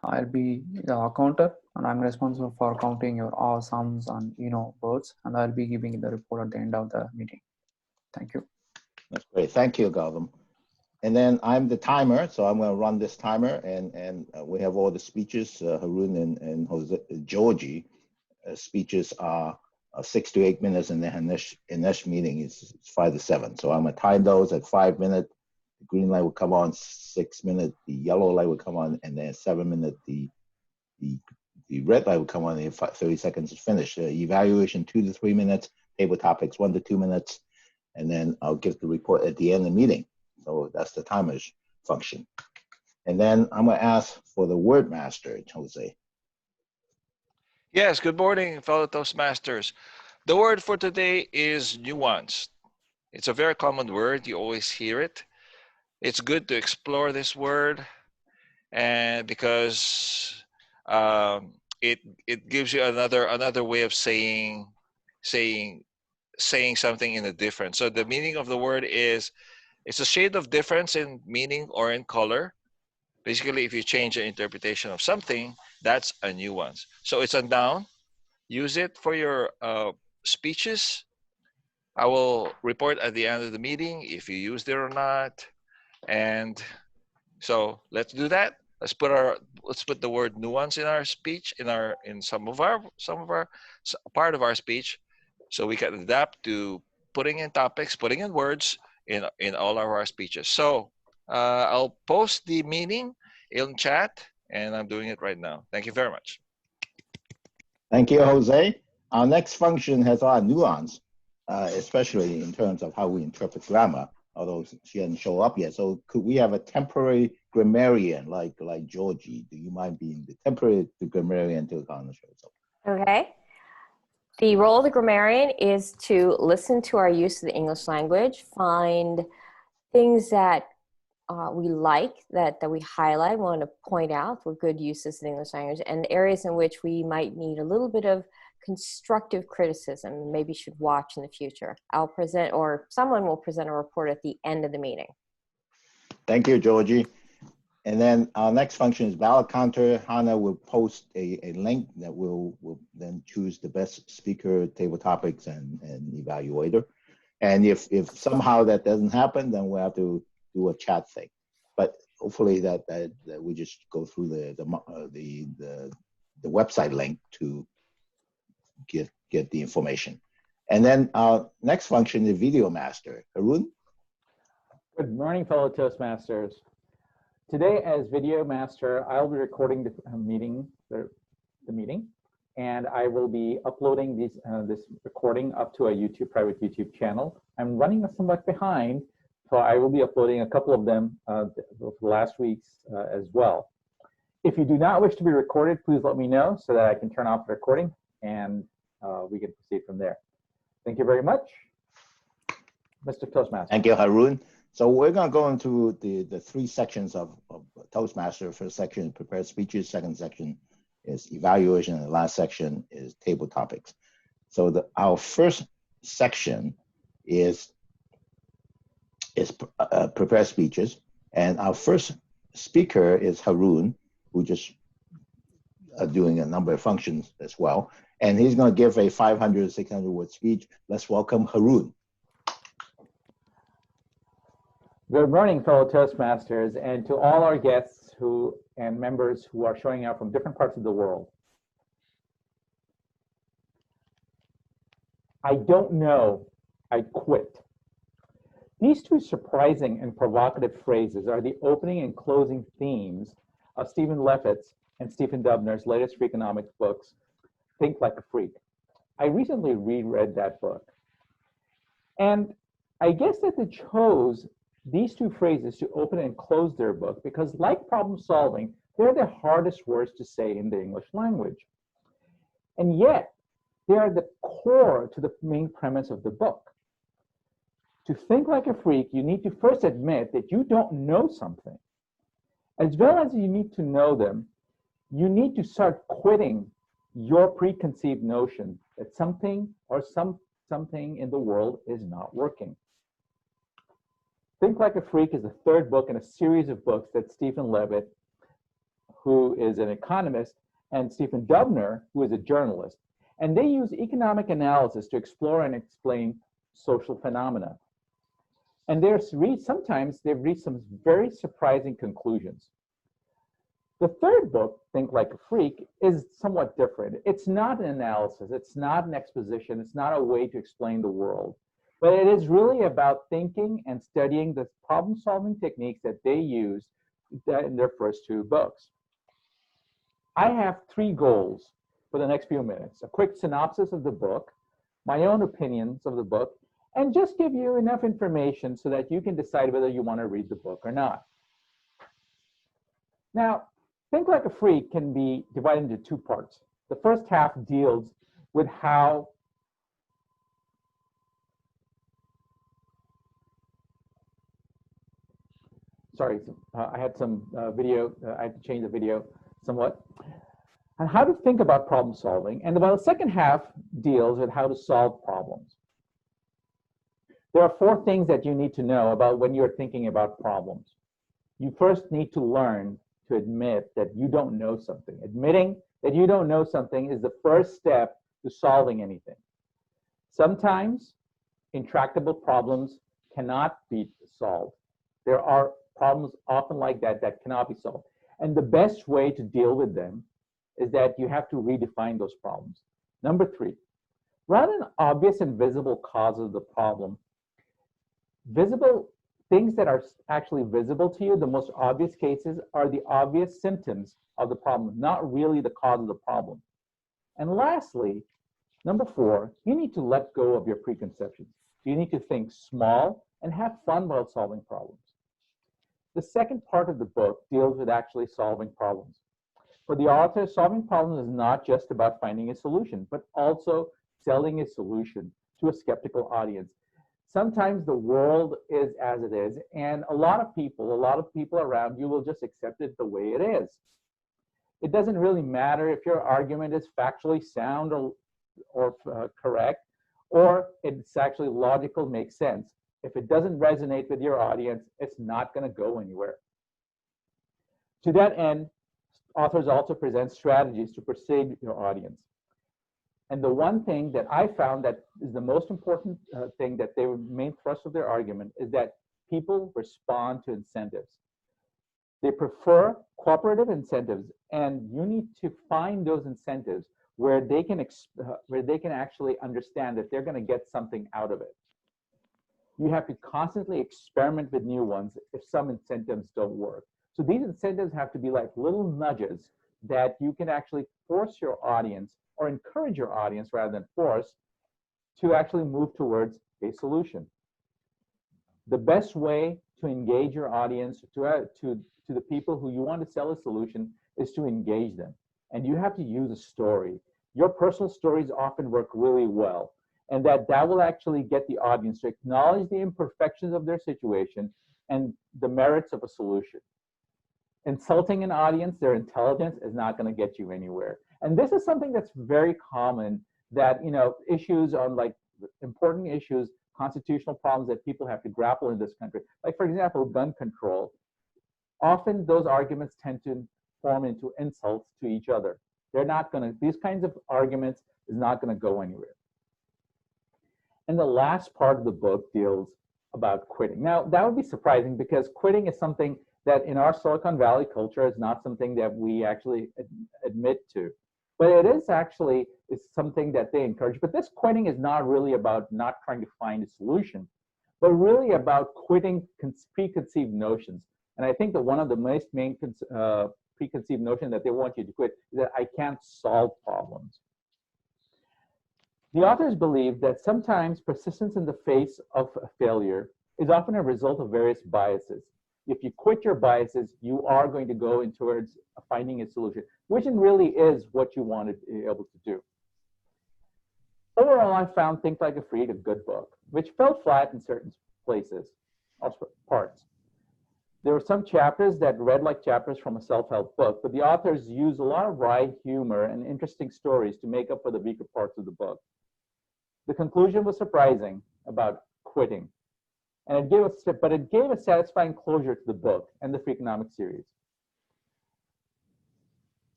I'll be the counter, and I'm responsible for counting your all sums and words, and I'll be giving the report at the end of the meeting. Thank you. That's great. Thank you, Gautam. And then I'm the timer, so I'm going to run this timer, and we have all the speeches. Harun and Georgie speeches are 6 to 8 minutes, and then Hinesh meeting is 5 to 7. So I'm going to time those at 5 minutes. The green light will come on 6 minutes. The yellow light will come on, and then 7 minutes. The red light will come on, and 30 seconds is finished. Evaluation 2 to 3 minutes. Table topics 1 to 2 minutes, and then I'll give the report at the end of the meeting. So that's the timer's function. And then I'm going to ask for the word master, Jose. Yes, good morning, fellow Toastmasters. The word for today is nuanced. It's a very common word. You always hear it. It's good to explore this word, and because it gives you another way of saying something in a different. So the meaning of the word is, it's a shade of difference in meaning or in color. Basically, if you change the interpretation of something, that's a nuance. So it's a noun. Use it for your speeches. I will report at the end of the meeting if you used it or not. And so let's do that. Let's put the word nuance in our speech, in some of our part of our speech, so we can adapt to putting in topics, putting in words in all of our speeches. So I'll post the meaning in chat, and I'm doing it right now. Thank you very much. Thank you, Jose. Our next function has a lot of nuance, especially in terms of how we interpret grammar, although she hasn't shown up yet. So could we have a temporary grammarian like Georgie? Do you mind being the temporary grammarian until Ghana shows up? Okay. The role of the grammarian is to listen to our use of the English language, find things that we like, that we highlight, want to point out for good uses of the English language, and areas in which we might need a little bit of constructive criticism, maybe should watch in the future. I'll present, or someone will present a report at the end of the meeting. Thank you, Georgie. And then our next function is ballot counter. Hannah will post a link that will then choose the best speaker, table topics, and evaluator. And if somehow that doesn't happen, then we'll have to do a chat thing. But hopefully that we just go through the website link to get the information. And then our next function is video master. Harun? Good morning, fellow Toastmasters. Today, as video master, I'll be recording the meeting, and I will be uploading this recording up to a private YouTube channel. I'm running somewhat behind, so I will be uploading a couple of them last week's as well. If you do not wish to be recorded, please let me know so that I can turn off the recording, and we can proceed from there. Thank you very much, Mr. Toastmaster. Thank you, Harun. So we're going to go into the three sections of Toastmaster. First section, prepared speeches. Second section is evaluation. And the last section is table topics. So our first section is prepared speeches. And our first speaker is Harun, who just doing a number of functions as well. And he's going to give a 500, 600 word speech. Let's welcome Harun. Good morning, fellow Toastmasters, and to all our guests and members who are showing up from different parts of the world. I don't know, I quit. These two surprising and provocative phrases are the opening and closing themes of Stephen Lefferts and Stephen Dubner's latest Freakonomics books, Think Like a Freak. I recently reread that book. And I guess that they chose these two phrases to open and close their book because, like problem solving, they're the hardest words to say in the English language. And yet, they are the core to the main premise of the book. To think like a freak, you need to first admit that you don't know something. As well as you need to know them, you need to start quitting your preconceived notion that something or something in the world is not working. Think Like a Freak is the third book in a series of books that Stephen Levitt, who is an economist, and Stephen Dubner, who is a journalist. And they use economic analysis to explore and explain social phenomena. And sometimes they've reached some very surprising conclusions. The third book, Think Like a Freak, is somewhat different. It's not an analysis, it's not an exposition, it's not a way to explain the world, but it is really about thinking and studying the problem-solving techniques that they used in their first two books. I have three goals for the next few minutes: a quick synopsis of the book, my own opinions of the book, and just give you enough information so that you can decide whether you want to read the book or not. Now, Think Like a Freak can be divided into two parts. The first half deals with how sorry, I had some video, I had to change the video somewhat, and how to think about problem solving. And about the second half deals with how to solve problems. There are four things that you need to know about when you're thinking about problems. You first need to learn to admit that you don't know something. Admitting that you don't know something is the first step to solving anything. Sometimes intractable problems cannot be solved. There are problems often like that that cannot be solved. And the best way to deal with them is that you have to redefine those problems. Number three, rather than obvious and visible causes of the problem, visible things that are actually visible to you, the most obvious cases are the obvious symptoms of the problem, not really the cause of the problem. And lastly, number four, you need to let go of your preconceptions. You need to think small and have fun while solving problems. The second part of the book deals with actually solving problems. For the author, solving problems is not just about finding a solution, but also selling a solution to a skeptical audience. Sometimes the world is as it is, and a lot of people around you will just accept it the way it is. It doesn't really matter if your argument is factually sound or correct, or it's actually logical, makes sense. If it doesn't resonate with your audience, it's not going to go anywhere. To that end, authors also present strategies to persuade your audience. And the one thing that I found that is the most important thing that they main thrust of their argument is that people respond to incentives. They prefer cooperative incentives, and you need to find those incentives where they can actually understand that they're going to get something out of it. You have to constantly experiment with new ones if some incentives don't work. So these incentives have to be like little nudges that you can actually force your audience, or encourage your audience rather than force, to actually move towards a solution. The best way to engage your audience, to the people who you want to sell a solution, is to engage them. And you have to use a story. Your personal stories often work really well, and that will actually get the audience to acknowledge the imperfections of their situation and the merits of a solution. Insulting an audience, their intelligence, is not going to get you anywhere. And this is something that's very common, that, you know, issues on like important issues, constitutional problems that people have to grapple in this country. Like, for example, gun control. Often those arguments tend to form into insults to each other. They're not going to, these kinds of arguments is not going to go anywhere. And the last part of the book deals about quitting. Now, that would be surprising, because quitting is something that in our Silicon Valley culture is not something that we actually admit to. But it is actually something that they encourage. But this quitting is not really about not trying to find a solution, but really about quitting preconceived notions. And I think that one of the main preconceived notions that they want you to quit is that I can't solve problems. The authors believe that sometimes persistence in the face of a failure is often a result of various biases. If you quit your biases, you are going to go in towards finding a solution, which really is what you want to be able to do. Overall, I found Think Like a Freak a good book, which fell flat in certain places, parts. There were some chapters that read like chapters from a self-help book, but the authors used a lot of wry humor and interesting stories to make up for the weaker parts of the book. The conclusion was surprising about quitting, and it gave a satisfying closure to the book and the Freakonomics series.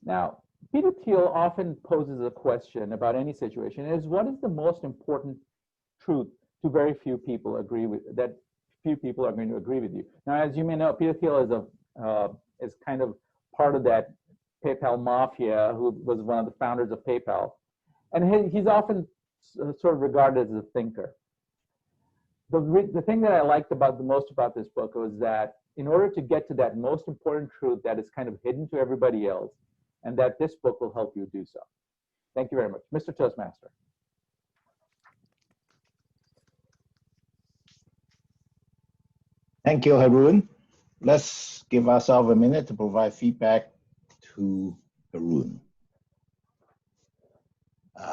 Now, Peter Thiel often poses a question about any situation, is what is the most important truth to very few people agree with, that few people are going to agree with you. Now, as you may know, Peter Thiel is kind of part of that PayPal mafia, who was one of the founders of PayPal. And he's often sort of regarded as a thinker. The thing that I liked the most about this book was that in order to get to that most important truth that is kind of hidden to everybody else, and that this book will help you do so. Thank you very much. Mr. Toastmaster. Thank you, Haroon. Let's give ourselves a minute to provide feedback to Haroon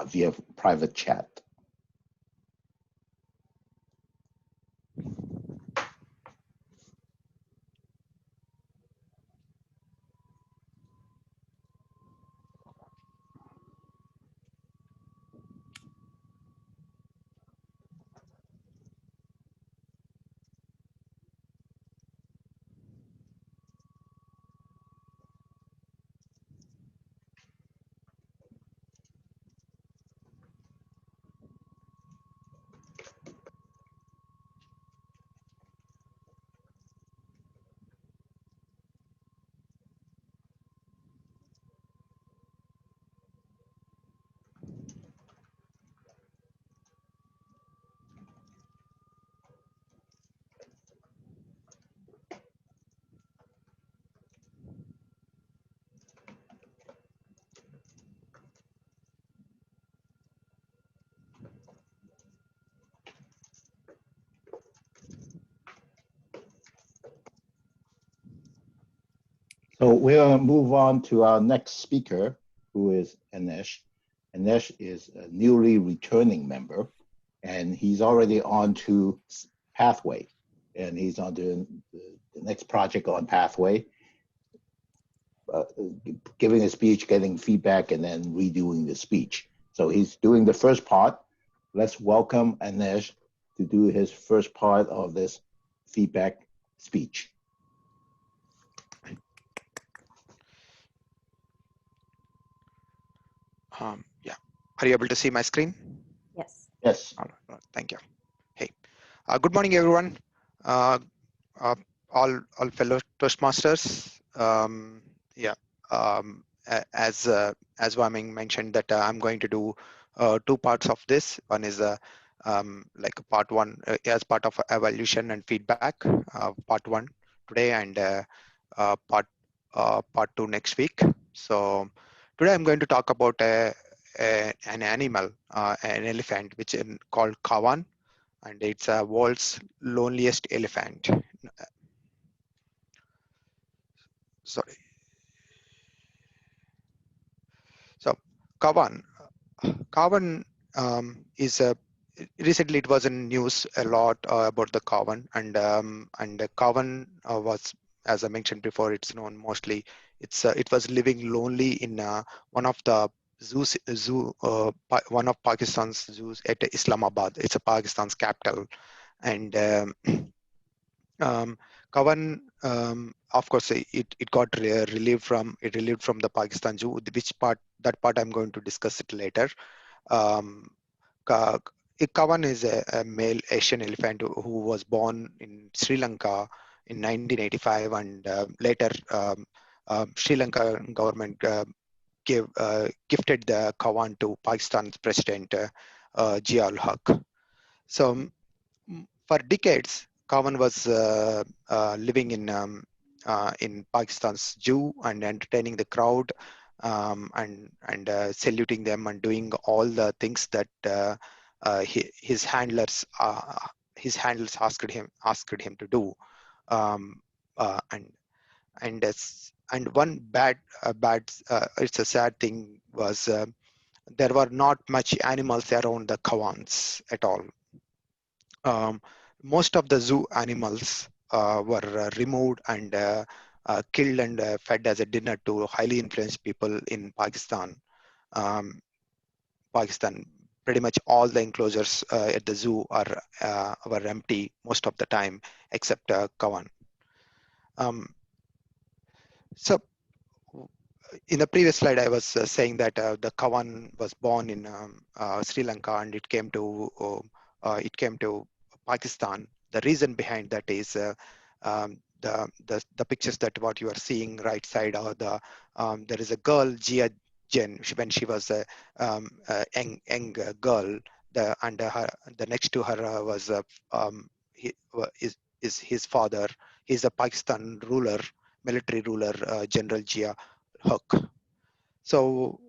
via private chat. So we'll move on to our next speaker, who is Anesh. Anesh is a newly returning member, and he's already on to Pathway, and he's on to the next project on Pathway, giving a speech, getting feedback, and then redoing the speech. So he's doing the first part. Let's welcome Anesh to do his first part of this feedback speech. Yeah, are you able to see my screen? Yes. Yes. All right, thank you. Hey, good morning, everyone. All fellow Toastmasters. As Waming mentioned, that I'm going to do two parts of this. One is like a part one as part of evaluation and feedback, part one today, and part two next week. So today I'm going to talk about an animal, an elephant, which is called Kawan, and it's a world's loneliest elephant. Sorry. So Kawan is a recently it was in news a lot about the Kawan, and the Kawan was, as I mentioned before, it's known mostly it was living lonely in one of the one of Pakistan's zoos at Islamabad. It's a Pakistan's capital, and Kawan, of course, it got relieved from the Pakistan Zoo. That part I'm going to discuss it later. Kawan is a male Asian elephant who was born in Sri Lanka in 1985, and later Sri Lanka government gifted the Kawan to Pakistan's president Zia-ul-Haq. So for decades, Kawan was living in Pakistan's zoo and entertaining the crowd, and saluting them and doing all the things that his handlers asked him to do. And one bad it's a sad thing was there were not much animals around the Kawans at all. Most of the zoo animals were removed and killed and fed as a dinner to highly influenced people in Pakistan. Pakistan, pretty much all the enclosures at the zoo were empty most of the time, except Kawan. So in the previous slide, I was saying that the Kawan was born in Sri Lanka, and it came to Pakistan. The reason behind that is the pictures that what you are seeing right side are there is a girl, Jia Jen, when she was a young girl. The next to her was is his father. He's a Pakistan ruler, military ruler, General Jia Huk. So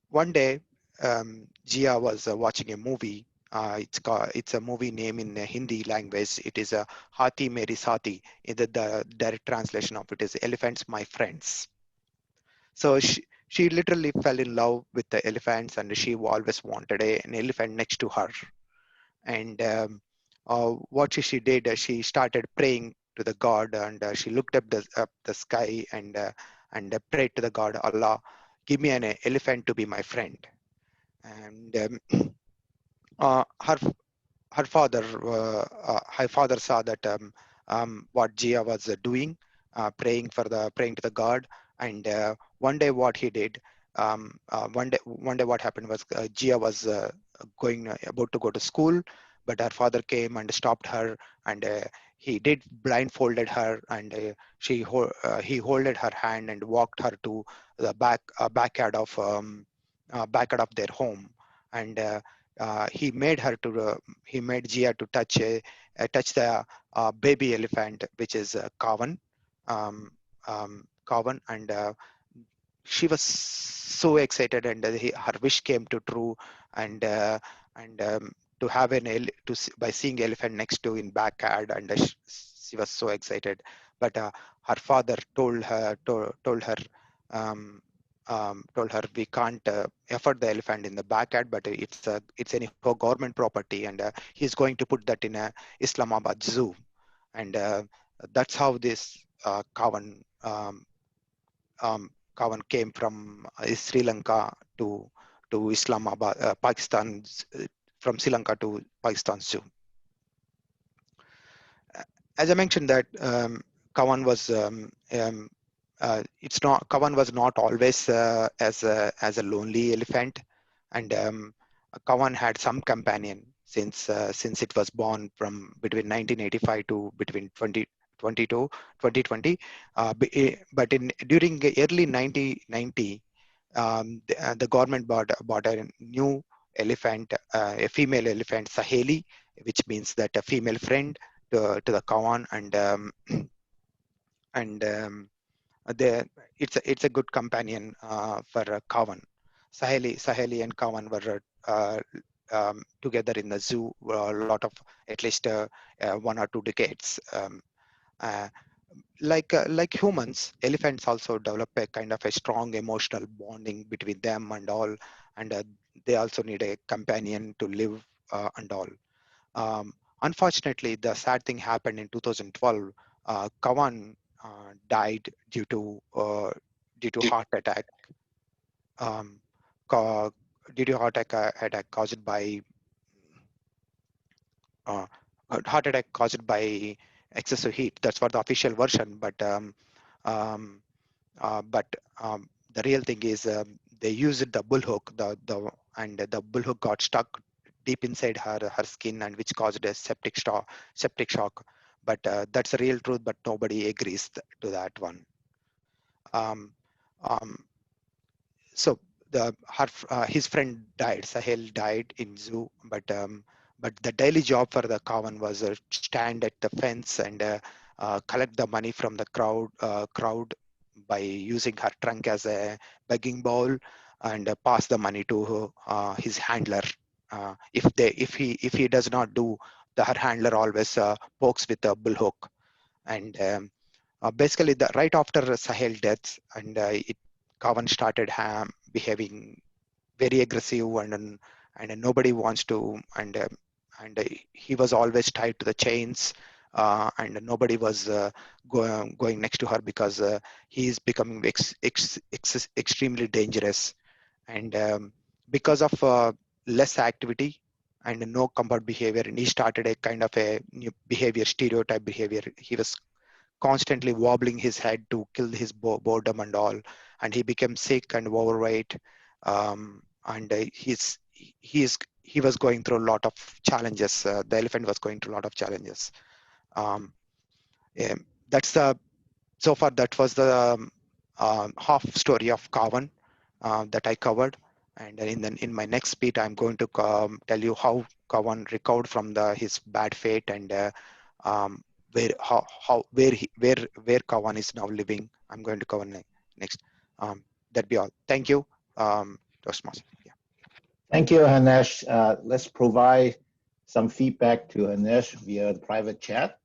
one day, Jia was watching a movie. It's a movie name in the Hindi language. It is a Hathi Meri Saathi. The direct translation of it is Elephants, My Friends. So she literally fell in love with the elephants, and she always wanted an elephant next to her. And what she did, she started praying to the God, and she looked up the sky and prayed to the God, Allah, give me an elephant to be my friend. And her father saw that what Jia was doing, praying to the God. And one day what he did, one day what happened was Jia was about to go to school, but her father came and stopped her, and he did blindfolded her, and he holded her hand and walked her to the backyard of their home. And he made Jia to touch the baby elephant, which is Kawan, and she was so excited, and her wish came to true, and to have by seeing elephant next to in backyard, and she was so excited. But her father told her we can't afford the elephant in the backyard, but it's anyhow government property, and he's going to put that in a Islamabad zoo. And that's how this Kawan came from Sri Lanka to Islamabad, Pakistan, from Sri Lanka to Pakistan zoo. As I mentioned that Kawan was Kawan was not always as a lonely elephant, and Kawan had some companion since it was born from between 1985 to between 2020. But during the early 1990, the government bought a new elephant, a female elephant, Saheli, which means that a female friend to the Kawan, and it's a good companion for Kawan. Saheli and Kawan were together in the zoo a lot of at least 1 or 2 decades. Like humans, elephants also develop a kind of a strong emotional bonding between them and all, and they also need a companion to live and all. Unfortunately, the sad thing happened in 2012. Kawan died due to heart attack. Due to heart attack caused by excessive heat. That's what the official version. But the real thing is they used the bullhook, and the bullhook got stuck deep inside her skin, and which caused a septic shock. But that's the real truth. But nobody agrees to that one. So his friend died. Sahel died in zoo, but the daily job for the Kawan was stand at the fence and collect the money from the crowd by using her trunk as a begging bowl, and pass the money to his handler. If he does not do, her handler always pokes with a bullhook. And basically, right after Sahel death, and Kawan started behaving very aggressive, and nobody wants to, and he was always tied to the chains, and nobody was going next to her because he is becoming extremely dangerous. And because of less activity and no comfort behavior, and he started a kind of a new behavior, stereotype behavior. He was constantly wobbling his head to kill his boredom and all, and he became sick and overweight, and he was going through a lot of challenges. The elephant was going through a lot of challenges. Yeah, so far that was the half story of Kavan that I covered. And in my next speech, I'm going to tell you how Kavan recovered from his bad fate, and where Kavan is now living. I'm going to cover next. That'd be all. Thank you, Toastmaster. Yeah. Thank you, Hanesh. Let's provide some feedback to Hanesh via the private chat.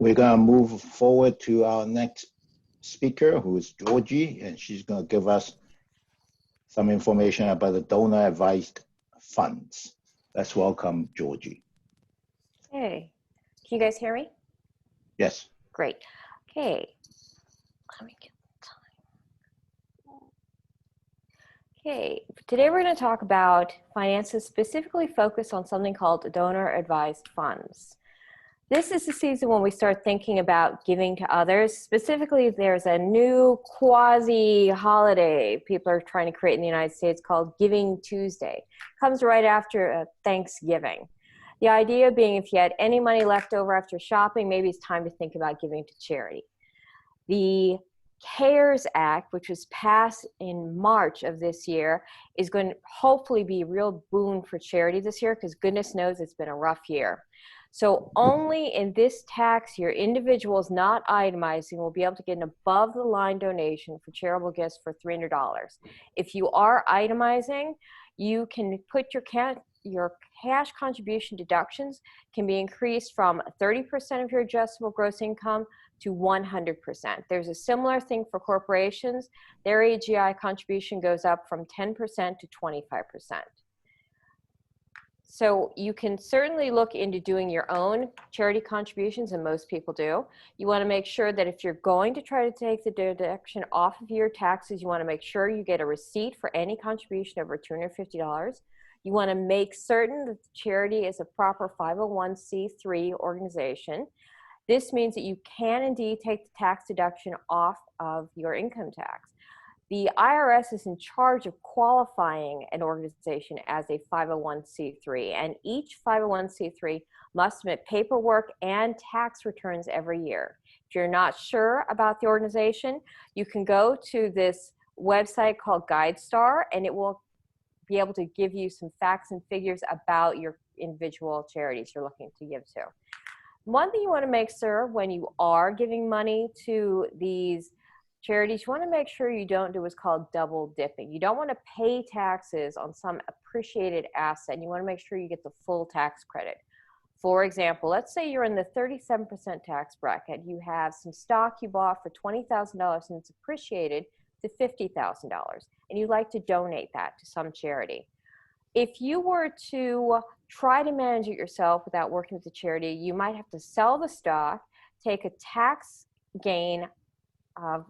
We're going to move forward to our next speaker, who is Georgie, and she's going to give us some information about the donor advised funds. Let's welcome Georgie. Hey, can you guys hear me? Yes. Great. Okay, let me get the time. Okay, today we're going to talk about finances, specifically focused on something called donor advised funds. This is the season when we start thinking about giving to others. Specifically, there's a new quasi-holiday people are trying to create in the United States called Giving Tuesday. It comes right after Thanksgiving. The idea being if you had any money left over after shopping, maybe it's time to think about giving to charity. The CARES Act, which was passed in March of this year, is going to hopefully be a real boon for charity this year, because goodness knows it's been a rough year. So only in this tax year, individuals not itemizing will be able to get an above the line donation for charitable gifts for $300. If you are itemizing, you can put your cash contribution deductions can be increased from 30% of your adjustable gross income to 100%. There's a similar thing for corporations. Their AGI contribution goes up from 10% to 25%. So you can certainly look into doing your own charity contributions, and most people do. You want to make sure that if you're going to try to take the deduction off of your taxes, you want to make sure you get a receipt for any contribution over $250. You want to make certain that the charity is a proper 501c3 organization. This means that you can indeed take the tax deduction off of your income tax. The IRS is in charge of qualifying an organization as a 501c3, and each 501c3 must submit paperwork and tax returns every year. If you're not sure about the organization, you can go to this website called GuideStar, and it will be able to give you some facts and figures about your individual charities you're looking to give to. One thing you want to make sure when you are giving money to these charities, you want to make sure you don't do what's called double dipping. You don't want to pay taxes on some appreciated asset, and you want to make sure you get the full tax credit. For example, let's say you're in the 37% tax bracket. You have some stock you bought for $20,000 and it's appreciated to $50,000, and you'd like to donate that to some charity. If you were to try to manage it yourself without working with the charity, you might have to sell the stock, take a tax gain of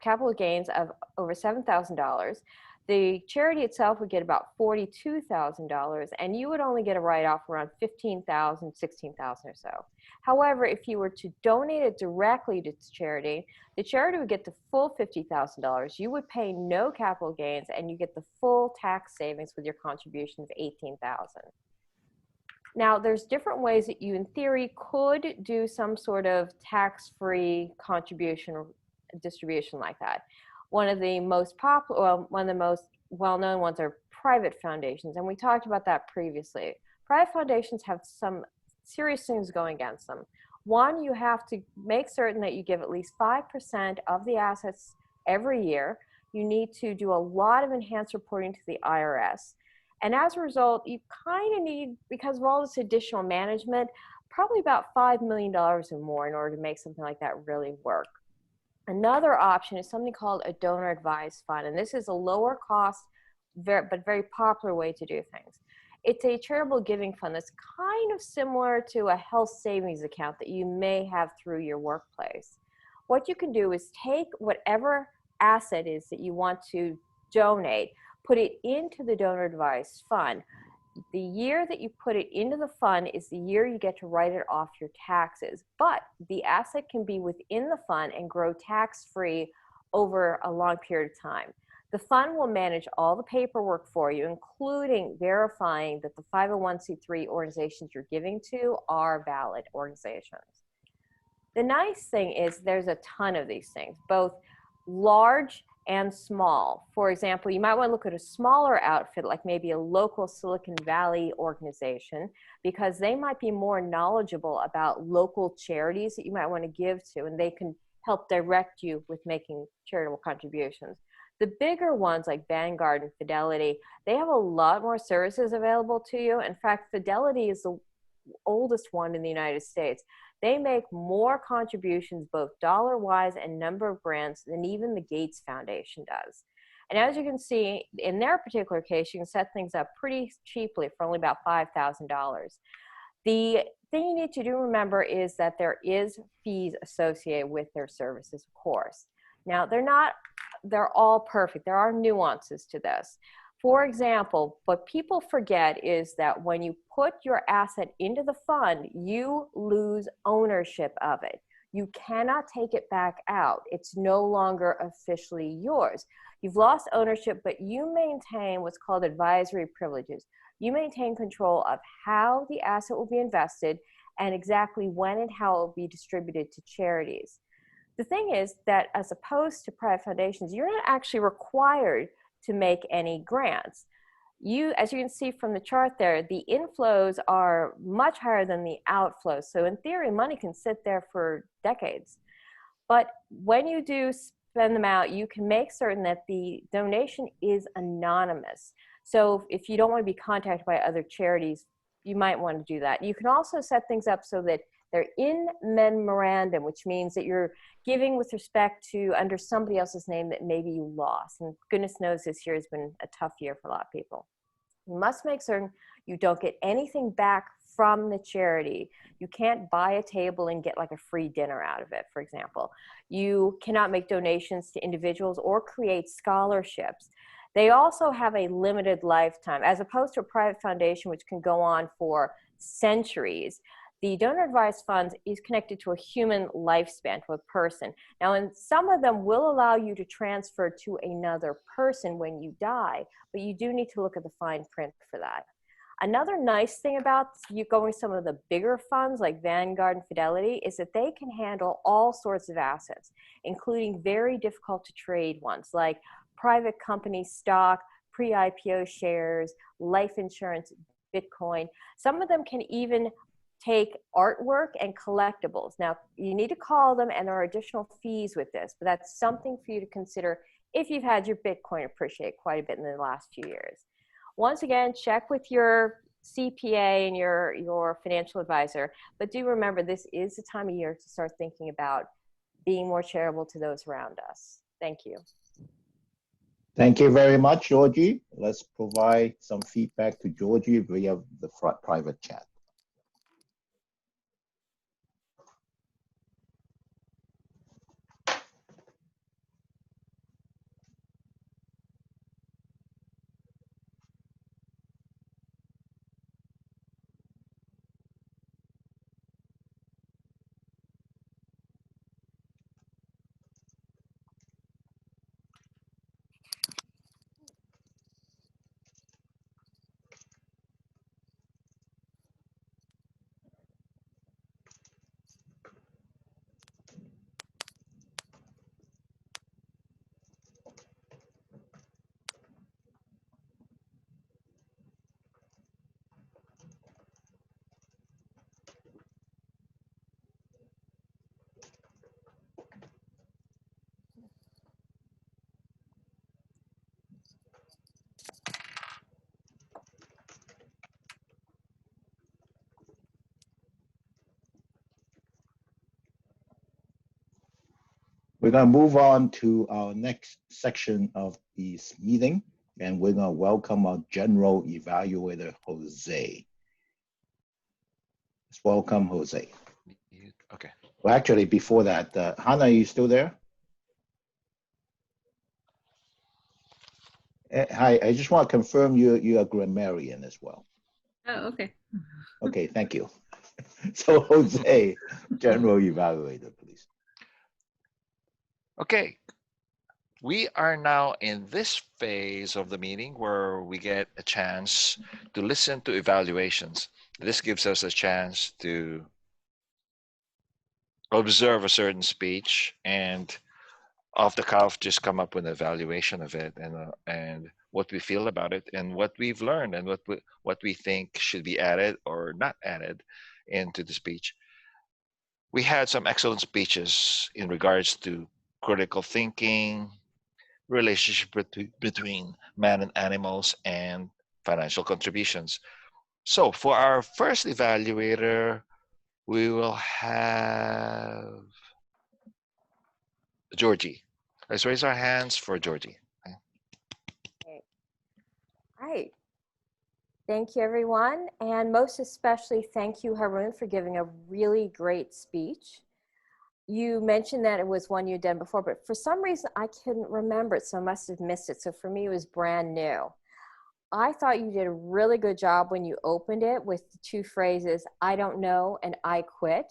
capital gains of over $7,000. The charity itself would get about $42,000, and you would only get a write-off around $15,000, $16,000 or so. However, if you were to donate it directly to charity, the charity would get the full $50,000. You would pay no capital gains, and you get the full tax savings with your contribution of $18,000. Now, there's different ways that you, in theory, could do some sort of tax-free contribution or distribution like that. One of the most popular, well, one of the most well-known ones are private foundations, and we talked about that previously. Private foundations have some serious things going against them. One, you have to make certain that you give at least 5% of the assets every year. You need to do a lot of enhanced reporting to the IRS. And as a result, you kind of need, because of all this additional management, probably about $5 million or more in order to make something like that really work. Another option is something called a donor advised fund, and this is a lower cost, but very popular way to do things. It's a charitable giving fund that's kind of similar to a health savings account that you may have through your workplace. What you can do is take whatever asset is that you want to donate, put it into the donor advised fund. The year that you put it into the fund is the year you get to write it off your taxes. But the asset can be within the fund and grow tax-free over a long period of time. The fund will manage all the paperwork for you, including verifying that the 501c3 organizations you're giving to are valid organizations. The nice thing is there's a ton of these things, both large and small. For example, you might want to look at a smaller outfit, like maybe a local Silicon Valley organization, because they might be more knowledgeable about local charities that you might want to give to, and they can help direct you with making charitable contributions. The bigger ones like Vanguard and Fidelity, they have a lot more services available to you. In fact, Fidelity is the oldest one in the United States. They make more contributions, both dollar-wise and number of grants, than even the Gates Foundation does. And as you can see, in their particular case, you can set things up pretty cheaply for only about $5,000. The thing you need to do remember is that there is fees associated with their services, of course. Now, they're all perfect. There are nuances to this. For example, what people forget is that when you put your asset into the fund, you lose ownership of it. You cannot take it back out. It's no longer officially yours. You've lost ownership, but you maintain what's called advisory privileges. You maintain control of how the asset will be invested and exactly when and how it will be distributed to charities. The thing is that as opposed to private foundations, you're not actually required to make any grants. As you can see from the chart there, the inflows are much higher than the outflows. So in theory, money can sit there for decades. But when you do spend them out, you can make certain that the donation is anonymous. So if you don't want to be contacted by other charities, you might want to do that. You can also set things up so that they're in memorandum, which means that you're giving with respect to under somebody else's name that maybe you lost. And goodness knows this year has been a tough year for a lot of people. You must make certain you don't get anything back from the charity. You can't buy a table and get like a free dinner out of it, for example. You cannot make donations to individuals or create scholarships. They also have a limited lifetime, as opposed to a private foundation, which can go on for centuries. The donor advised funds is connected to a human lifespan, to a person. Now, and some of them will allow you to transfer to another person when you die, but you do need to look at the fine print for that. Another nice thing about you going some of the bigger funds like Vanguard and Fidelity is that they can handle all sorts of assets, including very difficult to trade ones like private company stock, pre-IPO shares, life insurance, Bitcoin. Some of them can even take artwork and collectibles. Now, you need to call them, and there are additional fees with this, but that's something for you to consider if you've had your Bitcoin appreciate quite a bit in the last few years. Once again, check with your CPA and your financial advisor, but do remember this is the time of year to start thinking about being more charitable to those around us. Thank you. Thank you very much, Georgie. Let's provide some feedback to Georgie via the private chat. We're going to move on to our next section of this meeting, and we're going to welcome our general evaluator, Jose. Let's welcome Jose. Okay. Well, actually, before that, Hannah, are you still there? Hi, I just want to confirm you're a grammarian as well. Oh, okay. Okay, thank you. So Jose, general evaluator, please. Okay. We are now in this phase of the meeting where we get a chance to listen to evaluations. This gives us a chance to observe a certain speech and off the cuff just come up with an evaluation of it and what we feel about it and what we've learned and what we think should be added or not added into the speech. We had some excellent speeches in regards to critical thinking, relationship between man and animals, and financial contributions. So for our first evaluator, we will have Georgie. Let's raise our hands for Georgie. Okay. All right. Thank you, everyone. And most especially, thank you, Haroon, for giving a really great speech. You mentioned that it was one you'd done before, but for some reason, I couldn't remember it, so I must have missed it. So for me, it was brand new. I thought you did a really good job when you opened it with the two phrases, I don't know and I quit.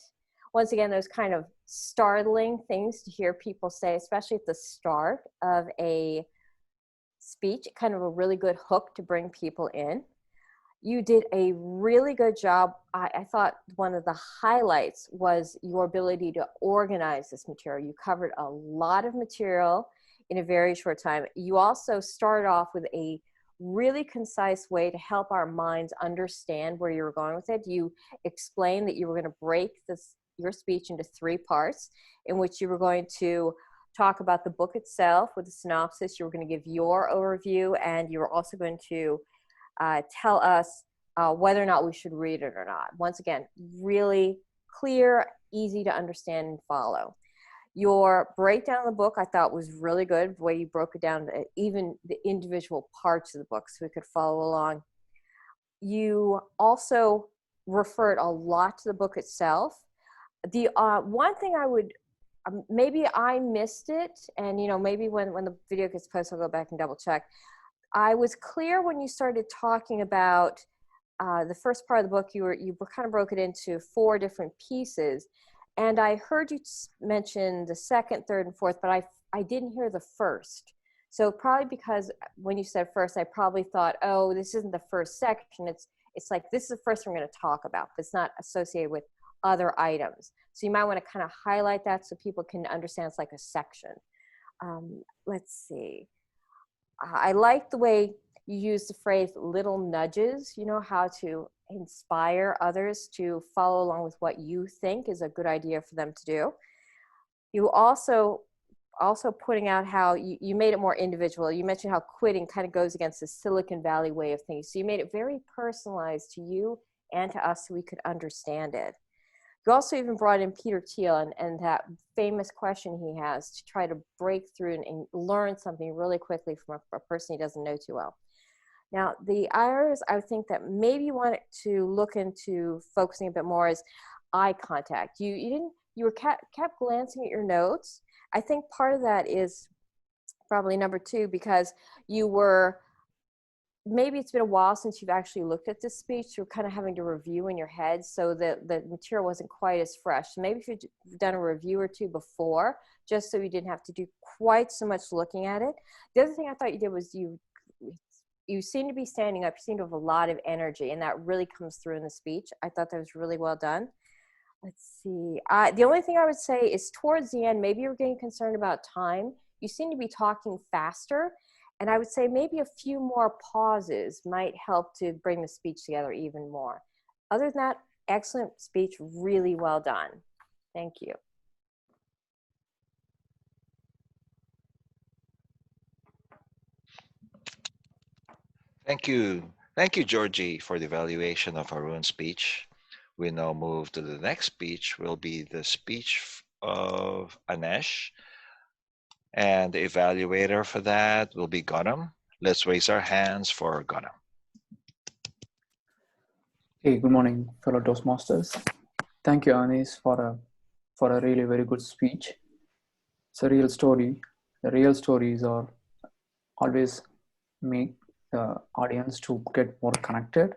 Once again, those kind of startling things to hear people say, especially at the start of a speech, kind of a really good hook to bring people in. You did a really good job. I thought one of the highlights was your ability to organize this material. You covered a lot of material in a very short time. You also started off with a really concise way to help our minds understand where you were going with it. You explained that you were going to break your speech into 3 parts, in which you were going to talk about the book itself with a synopsis. You were going to give your overview, and you were also going to tell us whether or not we should read it or not. Once again, really clear, easy to understand and follow. Your breakdown of the book I thought was really good, the way you broke it down to even the individual parts of the book so we could follow along. You also referred a lot to the book itself. The one thing I would, maybe I missed it, and maybe when the video gets posted, I'll go back and double check. I was clear when you started talking about the first part of the book. You kind of broke it into 4 different pieces, and I heard you mention the second, third, and fourth, but I didn't hear the first. So probably because when you said first, I probably thought, oh, this isn't the first section. It's like this is the first one we're going to talk about. But it's not associated with other items. So you might want to kind of highlight that so people can understand it's like a section. Let's see. I like the way you use the phrase little nudges, how to inspire others to follow along with what you think is a good idea for them to do. You also putting out how you made it more individual. You mentioned how quitting kind of goes against the Silicon Valley way of thinking. So you made it very personalized to you and to us so we could understand it. You also even brought in Peter Thiel and that famous question he has to try to break through and learn something really quickly from a person he doesn't know too well. Now, the areas I think that maybe you wanted to look into focusing a bit more is eye contact. You kept glancing at your notes. I think part of that is probably number 2 because maybe it's been a while since you've actually looked at this speech. You're kind of having to review in your head, so the material wasn't quite as fresh. So maybe if you've done a review or 2 before, just so you didn't have to do quite so much looking at it. The other thing I thought you did was you seem to be standing up. You seem to have a lot of energy, and that really comes through in the speech. I thought that was really well done. Let's see. The only thing I would say is towards the end, maybe you're getting concerned about time. You seem to be talking faster. And I would say maybe a few more pauses might help to bring the speech together even more. Other than that, excellent speech, really well done. Thank you. Thank you. Thank you, Georgie, for the evaluation of Haroon's speech. We now move to the next speech, will be the speech of Anesh. And the evaluator for that will be Gautam. Let's raise our hands for Gautam. Hey, good morning, fellow Toastmasters. Thank you, Anis, for a really very good speech. It's a real story. The real stories are always make the audience to get more connected.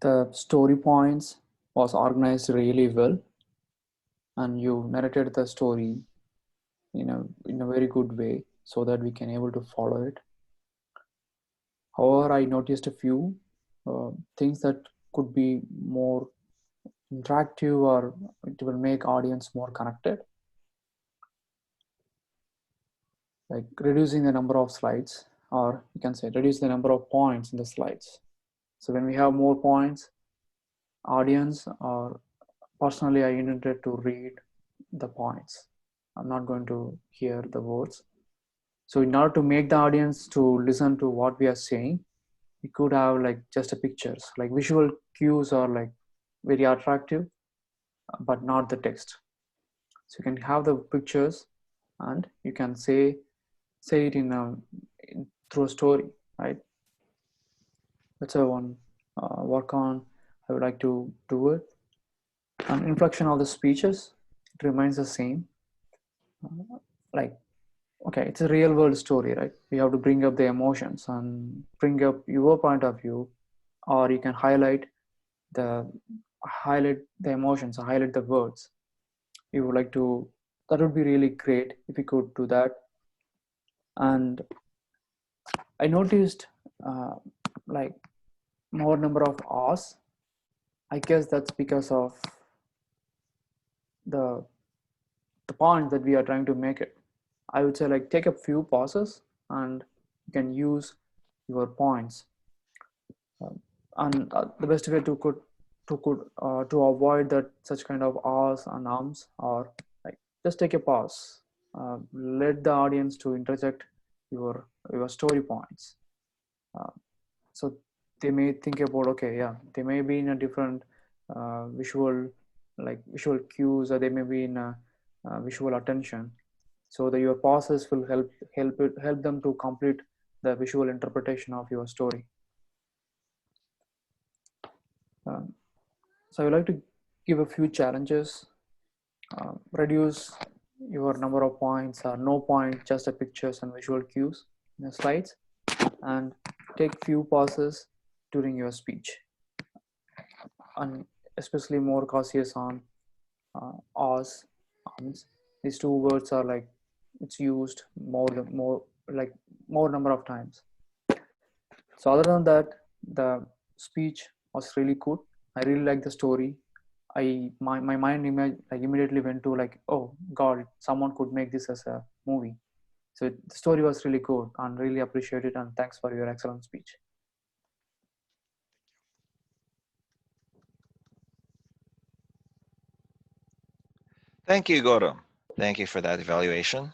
The story points was organized really well, and you narrated the story in a very good way so that we can able to follow it. However, I noticed a few things that could be more interactive, or it will make audience more connected, like reducing the number of slides, or you can say reduce the number of points in the slides. So when we have more points, audience, or personally I intended to read the points. I'm not going to hear the words. So in order to make the audience to listen to what we are saying, we could have like just a pictures, like visual cues are like very attractive, but not the text. So you can have the pictures and you can say it through a story, right? That's what I want work on. I would like to do it. And inflection of the speeches, it remains the same. Like, okay, it's a real world story, right? You have to bring up the emotions and bring up your point of view, or you can highlight the emotions, or highlight the words. You would like to, that would be really great if you could do that. And I noticed like more number of R's. I guess that's because of the point that we are trying to make it. I would say like take a few pauses and you can use your points. And the best way to avoid that such kind of R's and arms, or like just take a pause. Let the audience to interject your story points. So they may think about, okay, yeah, they may be in a different visual cues, or they may be in a visual attention. So that your pauses will help them to complete the visual interpretation of your story. So I would like to give a few challenges. Reduce your number of points, or no point, just the pictures and visual cues in the slides, and take few pauses during your speech, and especially more cautious on R's, arms. These two words are like it's used more number of times. So other than that, the speech was really good. I really like the story. My mind immediately went to like, oh God, someone could make this as a movie. So the story was really good and really appreciate it, and thanks for your excellent speech. Thank you, Gautam. Thank you for that evaluation.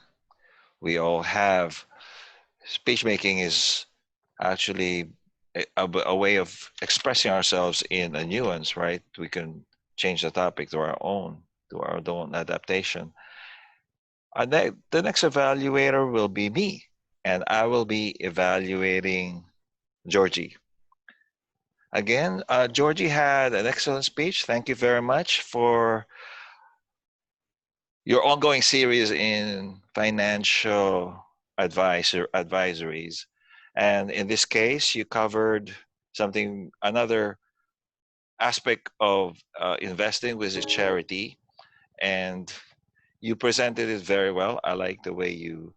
We all have, speech making is actually a way of expressing ourselves in a nuance, right? We can change the topic to our own adaptation. The next evaluator will be me, and I will be evaluating Georgie. Again, Georgie had an excellent speech. Thank you very much for your ongoing series in financial advisories. And in this case, you covered another aspect of investing, which is charity. And you presented it very well. I like the way you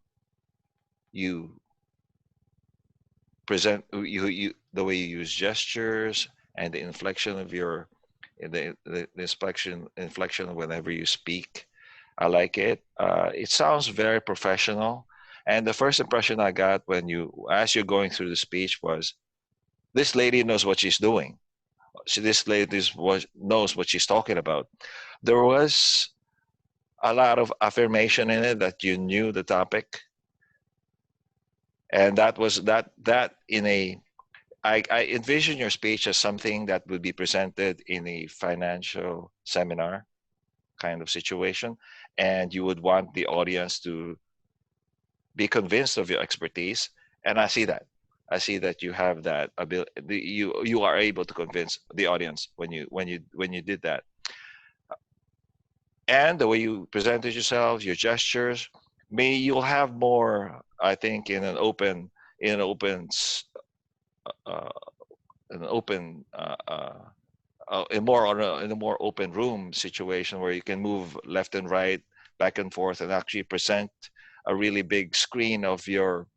present the way you use gestures and the inflection of the inflection whenever you speak. I like it. It sounds very professional. And the first impression I got as you're going through the speech was, this lady knows what she's doing. This lady knows what she's talking about. There was a lot of affirmation in it that you knew the topic. And that was I envision your speech as something that would be presented in a financial seminar, kind of situation, and you would want the audience to be convinced of your expertise. And I see that. I see that you have that ability. You are able to convince the audience when you did that. And the way you presented yourself, your gestures, you'll have more. I think in an open uh, in a more open room situation where you can move left and right, back and forth, and actually present a really big screen of your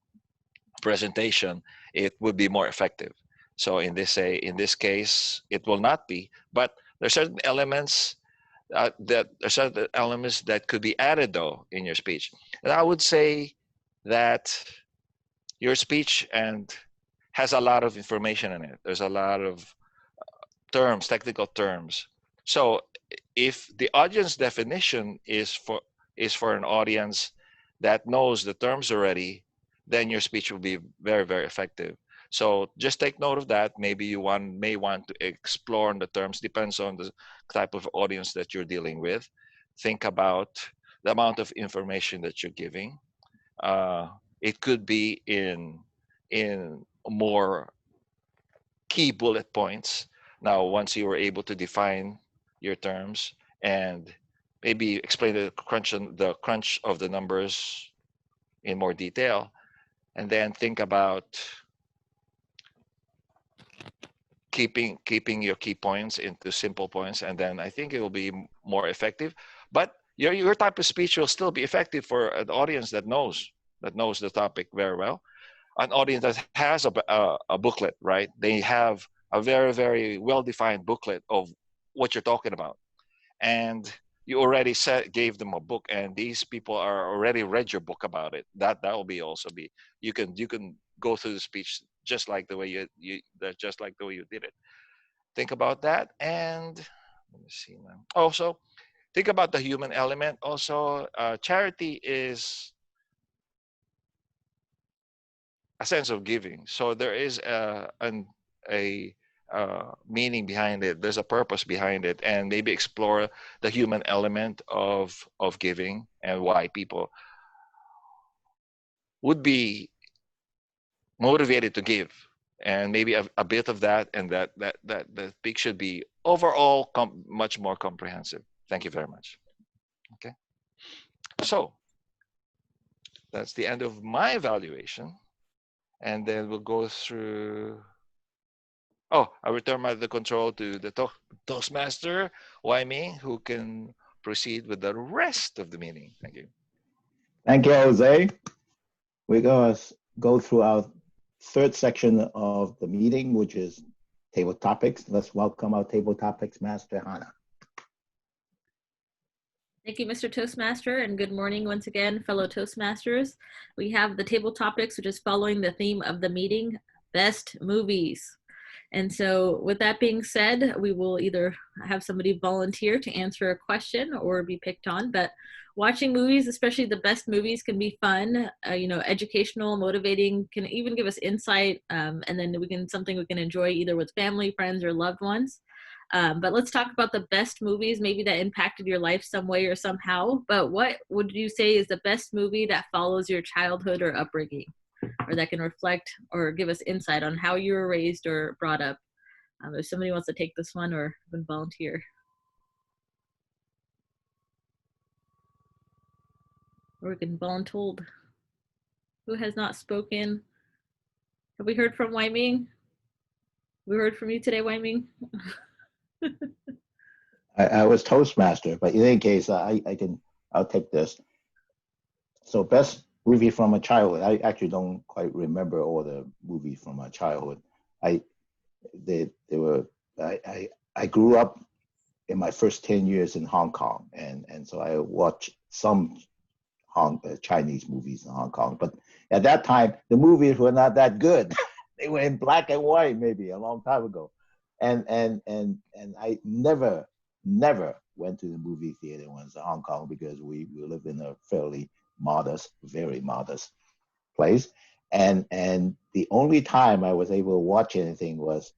presentation, it would be more effective. So in this case, it will not be. But there are certain elements that could be added though in your speech. And I would say that your speech and has a lot of information in it. There's a lot of terms, technical terms. So if the audience definition is for an audience that knows the terms already, then your speech will be very, very effective. So just take note of that. Maybe you may want to explore on the terms, depends on the type of audience that you're dealing with. Think about the amount of information that you're giving. It could be in more key bullet points. Now, once you were able to define your terms and maybe explain the crunch of the numbers in more detail, and then think about keeping your key points into simple points, and then I think it will be more effective. But your type of speech will still be effective for an audience that knows the topic very well. An audience that has a booklet, right? They have a very, very well-defined booklet of what you're talking about, and you already gave them a book, and these people are already read your book about it. That will be also be you can go through the speech just like the way you did it. Think about that, and let me see now. Also, think about the human element. Also, charity is a sense of giving. So there is a meaning behind it. There's a purpose behind it, and maybe explore the human element of giving and why people would be motivated to give, and maybe a bit of that, and that speak should be overall much more comprehensive. Thank you very much. Okay, so that's the end of my evaluation. And then we'll go through. Oh, I return the control to the Toastmaster, Wai Ming, who can proceed with the rest of the meeting. Thank you. Thank you, Jose. We're going to go through our third section of the meeting, which is table topics. Let's welcome our table topics master, Hannah. Thank you, Mr. Toastmaster, and good morning once again, fellow Toastmasters. We have the table topics, which is following the theme of the meeting, best movies. And so with that being said, we will either have somebody volunteer to answer a question or be picked on, but watching movies, especially the best movies, can be fun, educational, motivating, can even give us insight, and then something we can enjoy either with family, friends, or loved ones. But let's talk about the best movies, maybe that impacted your life some way or somehow. But what would you say is the best movie that follows your childhood or upbringing, or that can reflect or give us insight on how you were raised or brought up? If somebody wants to take this one or even volunteer. Or we can voluntold. Who has not spoken? Have we heard from Wai Ming? We heard from you today, Wai Ming. I was Toastmaster, but in any case, I'll take this. So best movie from my childhood. I actually don't quite remember all the movies from my childhood. I grew up in my first 10 years in Hong Kong, and so I watched some Chinese movies in Hong Kong. But at that time, the movies were not that good. They were in black and white, maybe a long time ago. And I never went to the movie theater when I was in Hong Kong, because we lived in a fairly modest, very modest place. And the only time I was able to watch anything was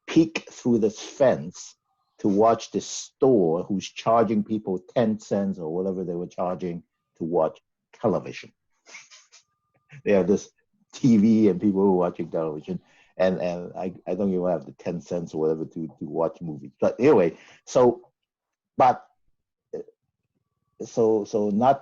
peek through this fence to watch the store who's charging people 10 cents or whatever they were charging to watch television. They have this TV and people who are watching television. And I don't even have the 10 cents or whatever to watch movies. But anyway, so not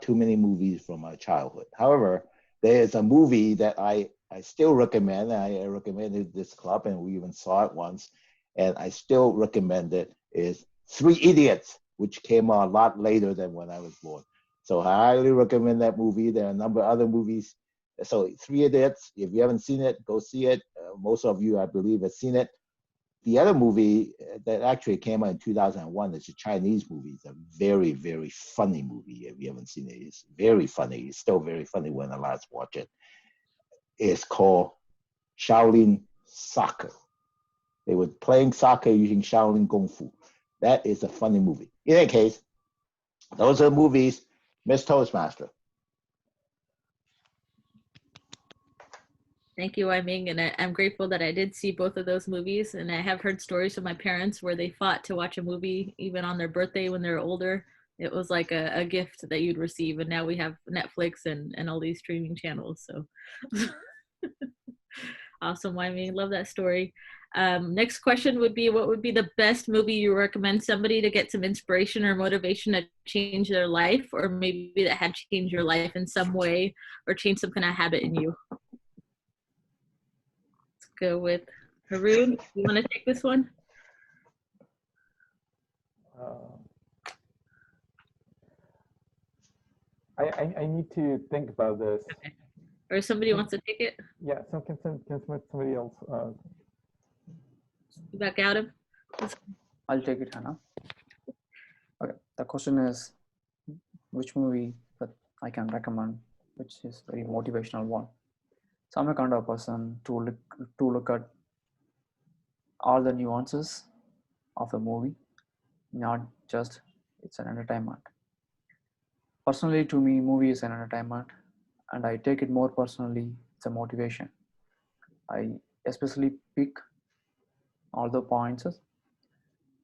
too many movies from my childhood. However, there is a movie that I still recommend. I recommended this club and we even saw it once. And I still recommend it, is Three Idiots, which came out a lot later than when I was born. So I highly recommend that movie. There are a number of other movies. So Three Idiots, if you haven't seen it, go see it. Most of you, I believe, have seen it. The other movie that actually came out in 2001 is a Chinese movie. It's a very, very funny movie. If you haven't seen it, it's very funny. It's still very funny when I last watched it. It's called Shaolin Soccer. They were playing soccer using Shaolin Kung Fu. That is a funny movie. In any case, those are movies. Miss Toastmaster. Thank you, Wai Ming, and I'm grateful that I did see both of those movies. And I have heard stories from my parents where they fought to watch a movie even on their birthday when they're older. It was like a gift that you'd receive, and now we have Netflix and all these streaming channels. So awesome, Wai Ming, love that story. Next question would be, what would be the best movie you recommend somebody to get some inspiration or motivation to change their life, or maybe that had changed your life in some way or changed some kind of habit in you? Go with Haroon. You want to take this one? I need to think about this. Okay. Or somebody wants to take it? Yeah, can somebody else? You back out him? I'll take it, Hannah. Okay, the question is, which movie that I can recommend, which is very motivational one. So I'm a kind of person to look at all the nuances of the movie, not just it's an entertainment. Personally, to me, movie is an entertainment, and I take it more personally. It's a motivation. I especially pick all the points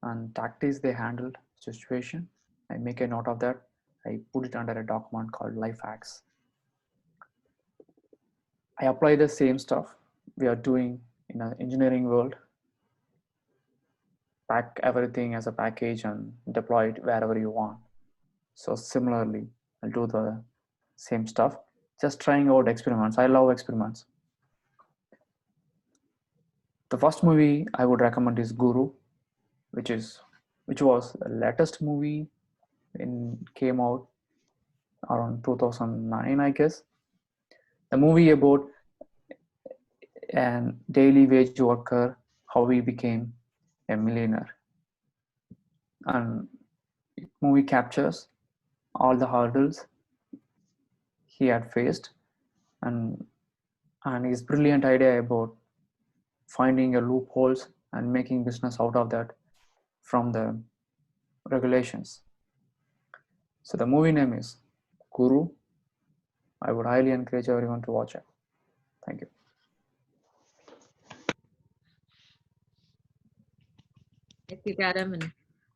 and tactics they handled situation. I make a note of that. I put it under a document called Life Hacks. I apply the same stuff we are doing in an engineering world. Pack everything as a package and deploy it wherever you want. So similarly, I'll do the same stuff, just trying out experiments. I love experiments. The first movie I would recommend is Guru, which was the latest movie came out around 2009, I guess. The movie about a daily wage worker, how he became a millionaire. And the movie captures all the hurdles he had faced and his brilliant idea about finding a loopholes and making business out of that from the regulations. So the movie name is Guru. I would highly encourage everyone to watch it. Thank you. Thank you, Adam. And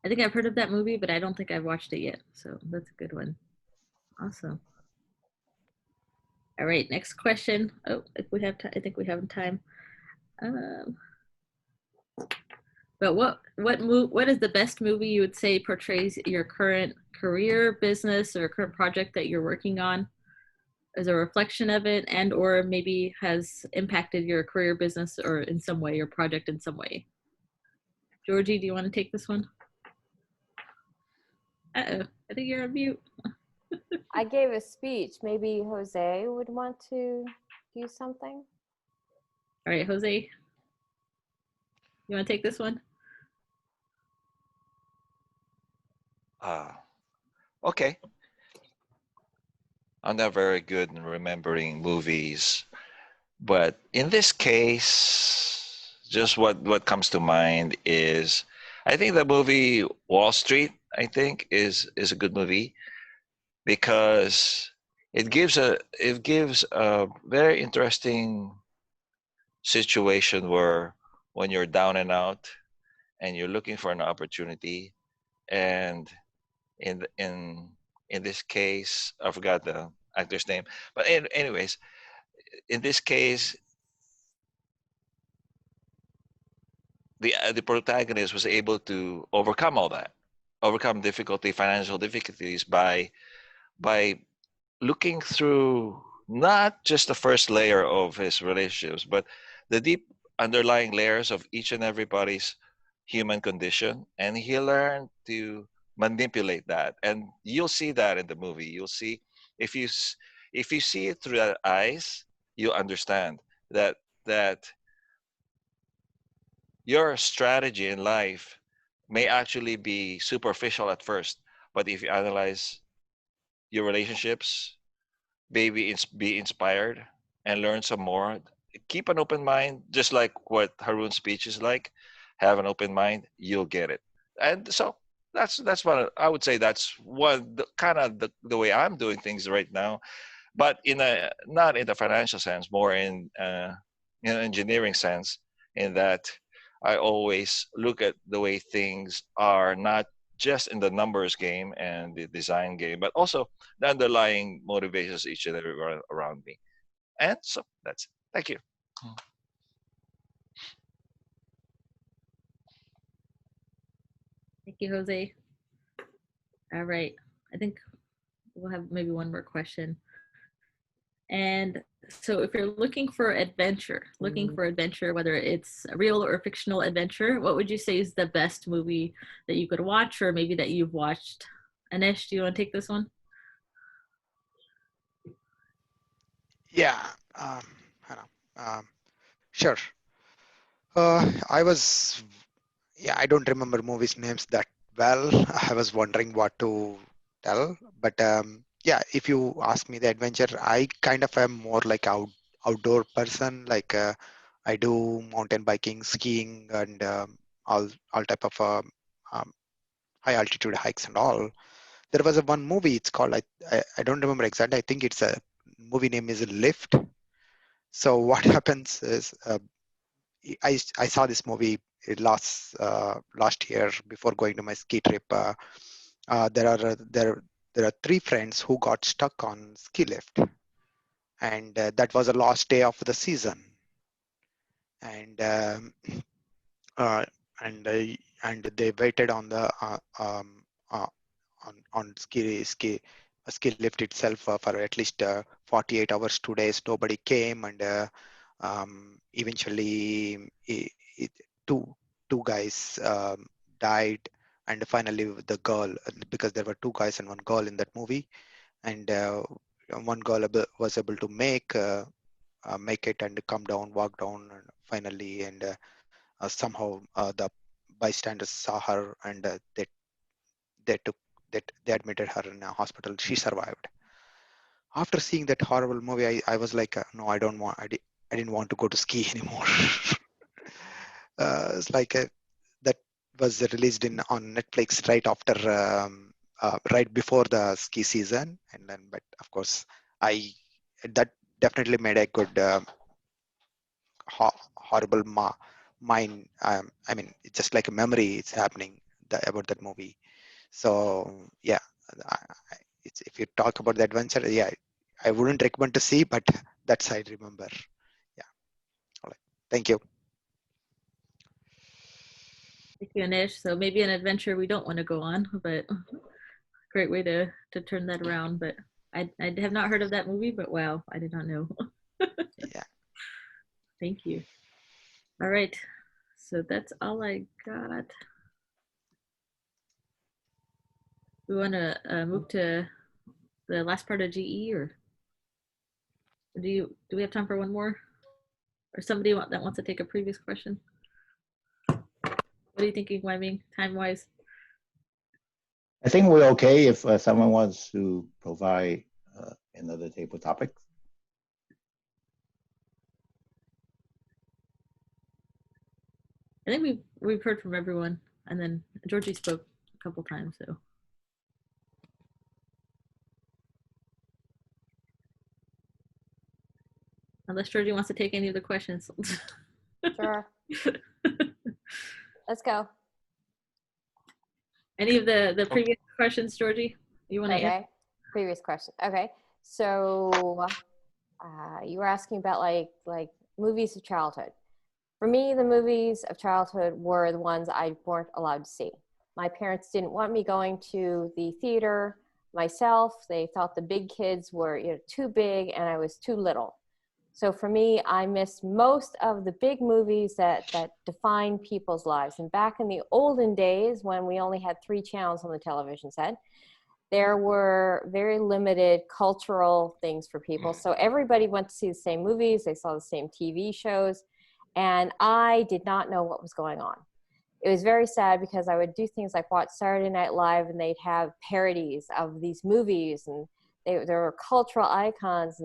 I think I've heard of that movie, but I don't think I've watched it yet. So that's a good one. Awesome. All right, next question. Oh, if we have time, I think we have time. But what is the best movie you would say portrays your current career, business, or current project that you're working on as a reflection of it, and or maybe has impacted your career, business, or in some way, your project in some way? Georgie, do you want to take this one? Uh-oh, I think you're on mute. I gave a speech. Maybe Jose would want to do something. All right, Jose, you want to take this one? Okay. I'm not very good in remembering movies, but in this case, just what comes to mind is, I think the movie Wall Street, I think, is a good movie because it gives a very interesting situation where when you're down and out, and you're looking for an opportunity, and in this case, I forgot the actor's name, but anyways, in this case, the protagonist was able to overcome all that, overcome difficulty, financial difficulties by looking through not just the first layer of his relationships, but the deep underlying layers of each and everybody's human condition, and he learned to manipulate that. And you'll see that in the movie. You'll see, if if you see it through that eyes, you'll understand that your strategy in life may actually be superficial at first, but if you analyze your relationships, maybe be inspired and learn some more. Keep an open mind, just like what Haroon's speech is like. Have an open mind, you'll get it. And so that's what I would say. That's one kind of the way I'm doing things right now, but in a not in the financial sense, more in an engineering sense, in that I always look at the way things are, not just in the numbers game and the design game, but also the underlying motivations each and everyone around me. And so that's it. Thank you. Thank you, Jose. All right. I think we'll have maybe one more question. And so if you're looking for adventure, whether it's a real or fictional adventure, what would you say is the best movie that you could watch, or maybe that you've watched? Anesh, do you want to take this one? Yeah, hello. Sure. I don't remember movies names that well. I was wondering what to tell, but yeah, if you ask me the adventure, I kind of am more like outdoor person. Like I do mountain biking, skiing, and all type of um, high altitude hikes and all. There was a one movie. It's called I don't remember exactly. I think it's a movie name is Lift. So what happens is I saw this movie last year before going to my ski trip. There are three friends who got stuck on ski lift, and that was the last day of the season. And uh, and uh, and they waited on the on ski lift itself for at least 48 hours, 2 days. Nobody came, and eventually two two guys died, and finally the girl, because there were two guys and one girl in that movie, and one girl was able to make it and come down, walk down, and finally, and somehow the bystanders saw her, and they took that they admitted her in a hospital. She survived. After seeing that horrible movie, I was like, no, I don't want. I didn't want to go to ski anymore. It's like that was released on Netflix right before the ski season, and then, but of course, I that definitely made a good horrible mind. I mean, it's just like a memory. It's happening about that movie. So yeah, if you talk about the adventure, yeah, I wouldn't recommend to see, but that's I remember. Yeah. All right. Thank you. Thank you, Anish. So maybe an adventure we don't want to go on, but great way to turn that around. But I have not heard of that movie, but wow, I did not know. Yeah. Thank you. All right. So that's all I got. We want to move to the last part of GE, or do we have time for one more? Or somebody that wants to take a previous question? What are you thinking, Wai-Ming, time-wise? I think we're okay if someone wants to provide another table topic. I think we've heard from everyone, and then Georgie spoke a couple times, so. Unless Georgie wants to take any of the questions. Sure. Let's go. Any of the previous questions, Georgie? You want to answer? Okay. Previous question. Okay. So you were asking about like movies of childhood. For me, the movies of childhood were the ones I weren't allowed to see. My parents didn't want me going to the theater myself. They thought the big kids were too big and I was too little. So for me, I missed most of the big movies that define people's lives. And back in the olden days, when we only had 3 channels on the television set, there were very limited cultural things for people. So everybody went to see the same movies. They saw the same TV shows. And I did not know what was going on. It was very sad because I would do things like watch Saturday Night Live and they'd have parodies of these movies and there were cultural icons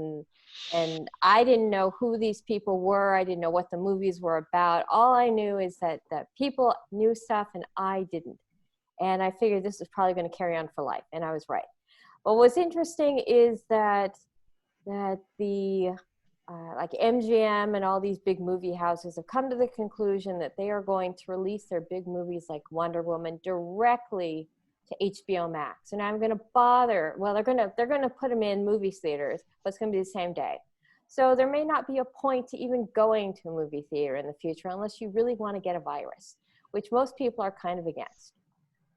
and I didn't know who these people were. I didn't know what the movies were about. All I knew is that people knew stuff and I didn't. And I figured this was probably going to carry on for life. And I was right. But what's interesting is that the like MGM and all these big movie houses have come to the conclusion that they are going to release their big movies like Wonder Woman directly to HBO Max. And I'm going to bother, well, they're going to put them in movie theaters, but it's going to be the same day. So there may not be a point to even going to a movie theater in the future unless you really want to get a virus, which most people are kind of against.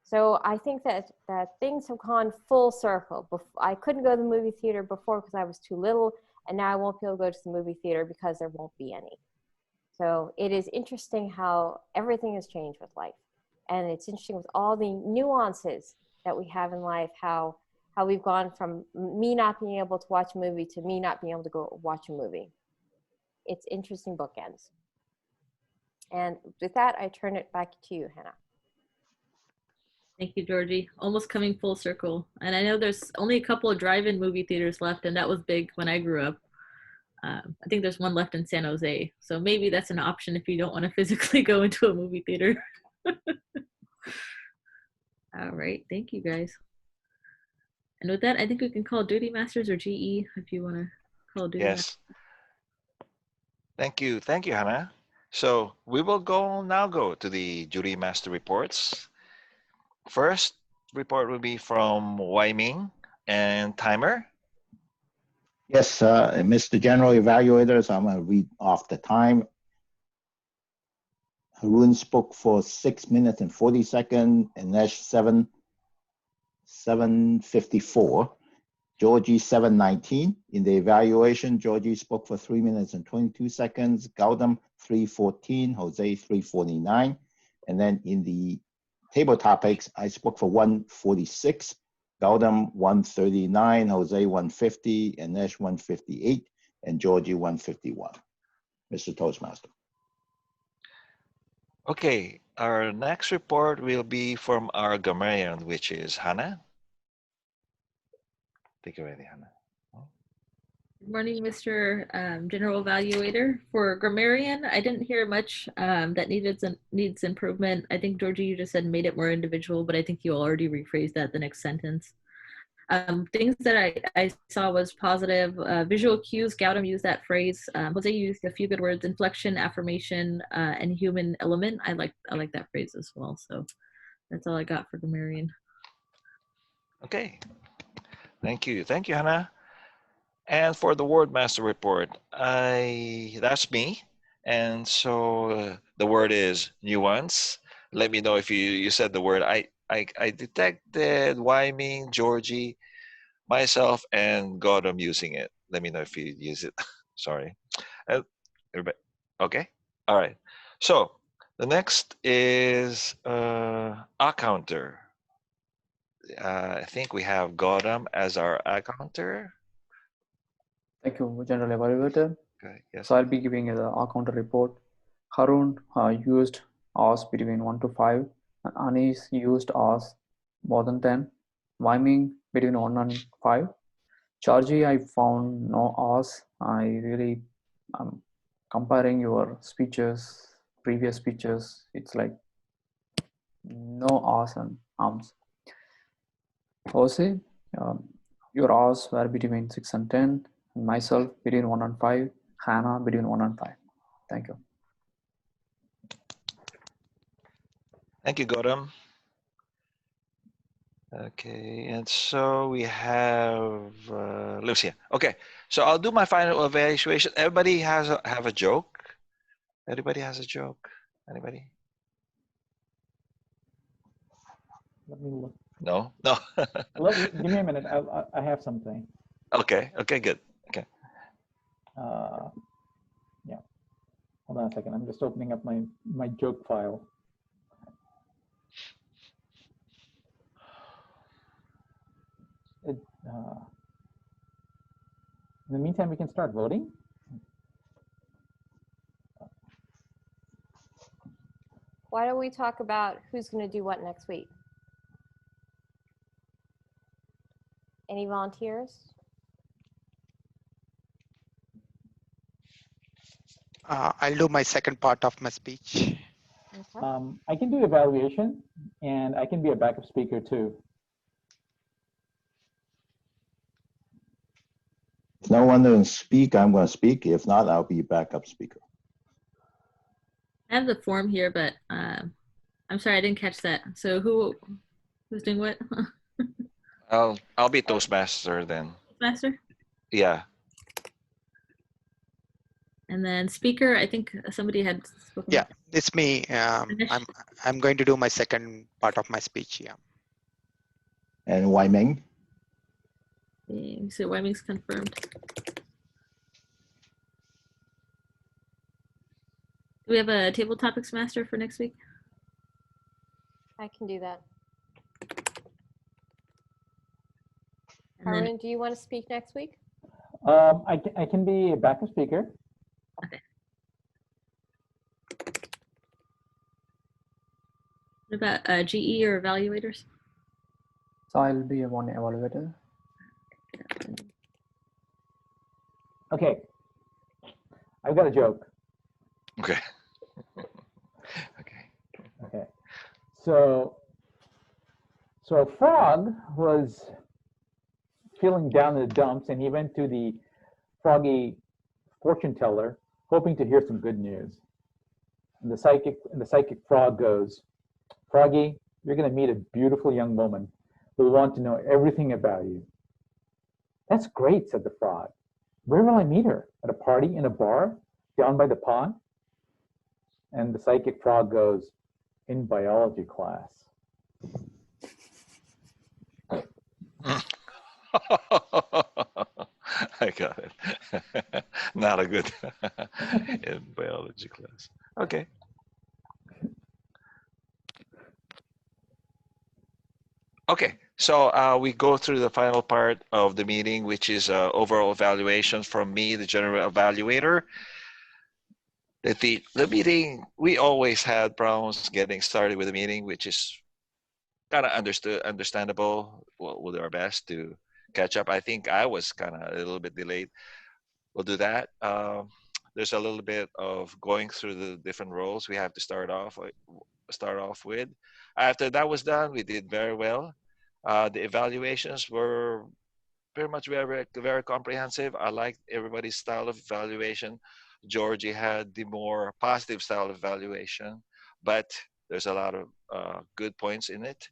So I think that things have gone full circle. I couldn't go to the movie theater before because I was too little, and now I won't be able to go to the movie theater because there won't be any. So it is interesting how everything has changed with life. And it's interesting with all the nuances that we have in life, how we've gone from me not being able to watch a movie to me not being able to go watch a movie. It's interesting bookends. And with that, I turn it back to you, Hannah. Thank you, Georgie. Almost coming full circle. And I know there's only a couple of drive-in movie theaters left, and that was big when I grew up. I think there's one left in San Jose. So maybe that's an option if you don't want to physically go into a movie theater. All right. Thank you, guys. And with that, I think we can call Duty Masters or GE if you want to call Duty Masters. Yes. Thank you. Thank you, Hannah. So we will now go to the Duty Master reports. First report will be from Wai-Ming and Timer. Yes, Mr. General Evaluators, I'm going to read off the time. Haroon spoke for 6 minutes and 40 seconds, and Nash 7:54. Georgie 7:19. In the evaluation, Georgie spoke for 3 minutes and 22 seconds. Gautam 3:14. Jose 3:49. And then in the table topics, I spoke for 1:46. Gautam 1:39. Jose 1:50. And Nash 1:58. And Georgie 1:51. Mr. Toastmaster. Okay, our next report will be from our grammarian, which is Hannah. Take it away, Hannah. Good morning, Mr. General Evaluator. For grammarian, I didn't hear much that needs improvement. I think, Georgie, you just said made it more individual, but I think you already rephrased that the next sentence. Things that I saw was positive. Visual cues, Gautam used that phrase. Jose used a few good words, inflection, affirmation, and human element. I like that phrase as well. So that's all I got for grammarian. Okay, thank you, Hannah. And for the word master report, that's me. And so the word is nuance. Let me know if you said the word. I detected Wai-Ming, Georgie, myself, and Gautam using it. Let me know if you use it. Sorry. Everybody. Okay. All right. So the next is a counter. I think we have Gautam as our a counter. Thank you, General Evaluator. Okay. Yes. So I'll be giving you the R-counter report. Haroon used R's between 1 to 5. And Anis used R's more than 10. Wai-Ming between 1 and 5. Georgie, I found no R's. Comparing your speeches, previous speeches, it's like no R's and arms. Jose, your R's were between 6 and 10. And myself between 1 and 5. Hannah between 1 and 5. Thank you. Thank you, Gautam. Okay, and so we have Lucia. Okay, so I'll do my final evaluation. Everybody have a joke. Everybody has a joke. Anybody? Let me look. No, no. Give me a minute. I have something. Okay. Okay. Good. Okay. Yeah. Hold on a second. I'm just opening up my joke file. In the meantime, we can start voting. Why don't we talk about who's going to do what next week? Any volunteers? I'll do my second part of my speech. Okay. I can do evaluation, and I can be a backup speaker too. If no one will speak, I'm going to speak. If not, I'll be backup speaker. I have the form here, but I'm sorry I didn't catch that. So who's doing what? I'll be Toastmaster then. Master? Yeah. And then speaker, I think somebody had spoken. Yeah, it's me. I'm going to do my second part of my speech. Yeah. And Wai Ming? So Wyming's confirmed. Do we have a table topics master for next week? I can do that. And then, Harun, do you want to speak next week? I can be a backup speaker. okay. What about GE or evaluators? So I'll be a one evaluator. Okay. I've got a joke. Okay. Okay. Okay. So a frog was feeling down in the dumps, and he went to the froggy fortune teller, hoping to hear some good news. And the psychic frog goes, "Froggy, you're going to meet a beautiful young woman who will want to know everything about you." "That's great," said the frog. "Where will I meet her? At a party, in a bar, down by the pond?" And the psychic frog goes, "In biology class." I got it. Not a good in biology class. Okay. Okay, so we go through the final part of the meeting, which is overall evaluation from me, the general evaluator. The meeting, we always had problems getting started with the meeting, which is kind of understandable. We'll do our best to catch up. I think I was kind of a little bit delayed. We'll do that. There's a little bit of going through the different roles we have to start off with. After that was done, we did very well. The evaluations were pretty much very, very comprehensive. I liked everybody's style of evaluation. Georgie had the more positive style of evaluation, but there's a lot of good points in it.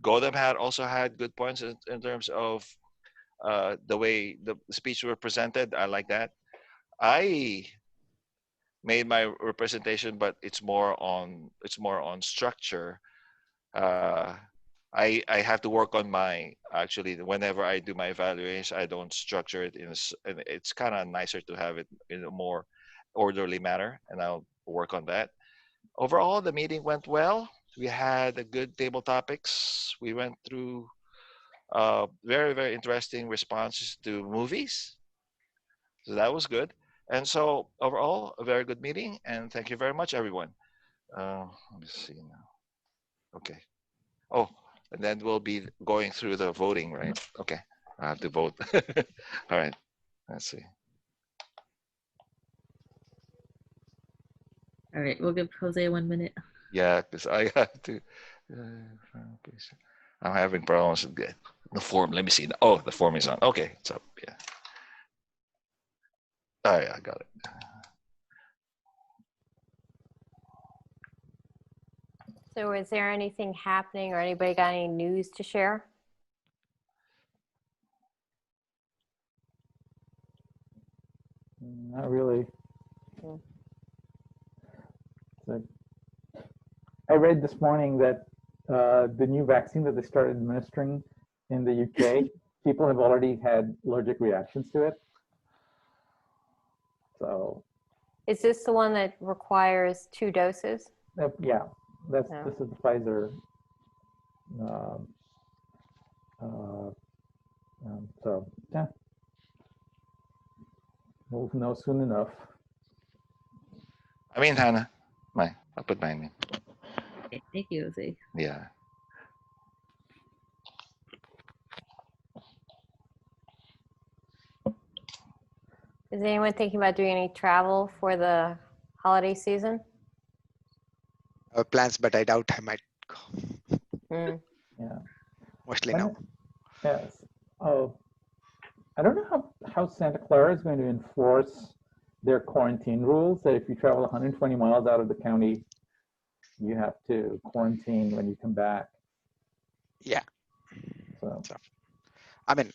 Godam also had good points in terms of the way the speech were presented. I like that. I made my representation, but it's more on structure. I have to work on my, actually, whenever I do my evaluation, I don't structure it and it's kind of nicer to have it in a more orderly manner, and I'll work on that. Overall, the meeting went well. We had a good table topics. We went through very, very interesting responses to movies. So that was good. And so overall, a very good meeting, and thank you very much, everyone. Let me see now. Okay. Oh, and then we'll be going through the voting, right? Okay, I have to vote. All right, let's see. All right, we'll give Jose 1 minute. Yeah, because I have to. I'm having problems with the form. Let me see. Oh, the form is on. Okay, it's up. Yeah. Oh, yeah, I got it. So is there anything happening or anybody got any news to share? Not really. Hmm. So, I read this morning that the new vaccine that they started administering in the UK, people have already had allergic reactions to it. So Is this the one that requires 2 doses? yeah, Yeah. this is the Pfizer. Um, so yeah, we'll know soon enough. I mean, Hannah, I'll put mine in. Okay, thank you, Jose. Yeah. Is anyone thinking about doing any travel for the holiday season? Plans, but I doubt I might go. Hmm. Yeah. Mostly When no. it- Yes. Oh, I don't know how Santa Clara is going to enforce their quarantine rules. That if you travel 120 miles out of the county, you have to quarantine when you come back. Yeah. So I mean,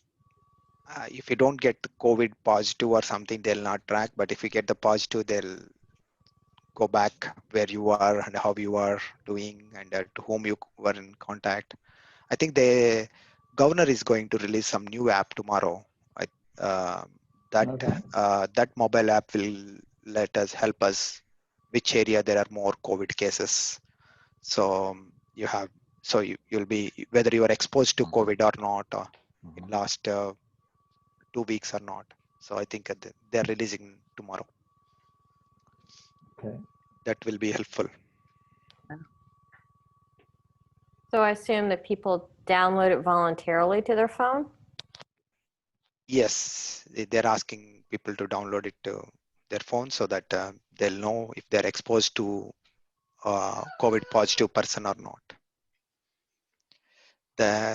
if you don't get the COVID positive or something, they'll not track. But if you get the positive, they'll go back where you are and how you are doing and to whom you were in contact. I think the governor is going to release some new app tomorrow. That okay. that mobile app will let us help us which area there are more COVID cases. So you'll be whether you are exposed to COVID or not in last 2 weeks or not. So I think they're releasing tomorrow. Okay. That will be helpful. So I assume that people download it voluntarily to their phone? Yes, they're asking people to download it to their phone so that they'll know if they're exposed to COVID positive person or not.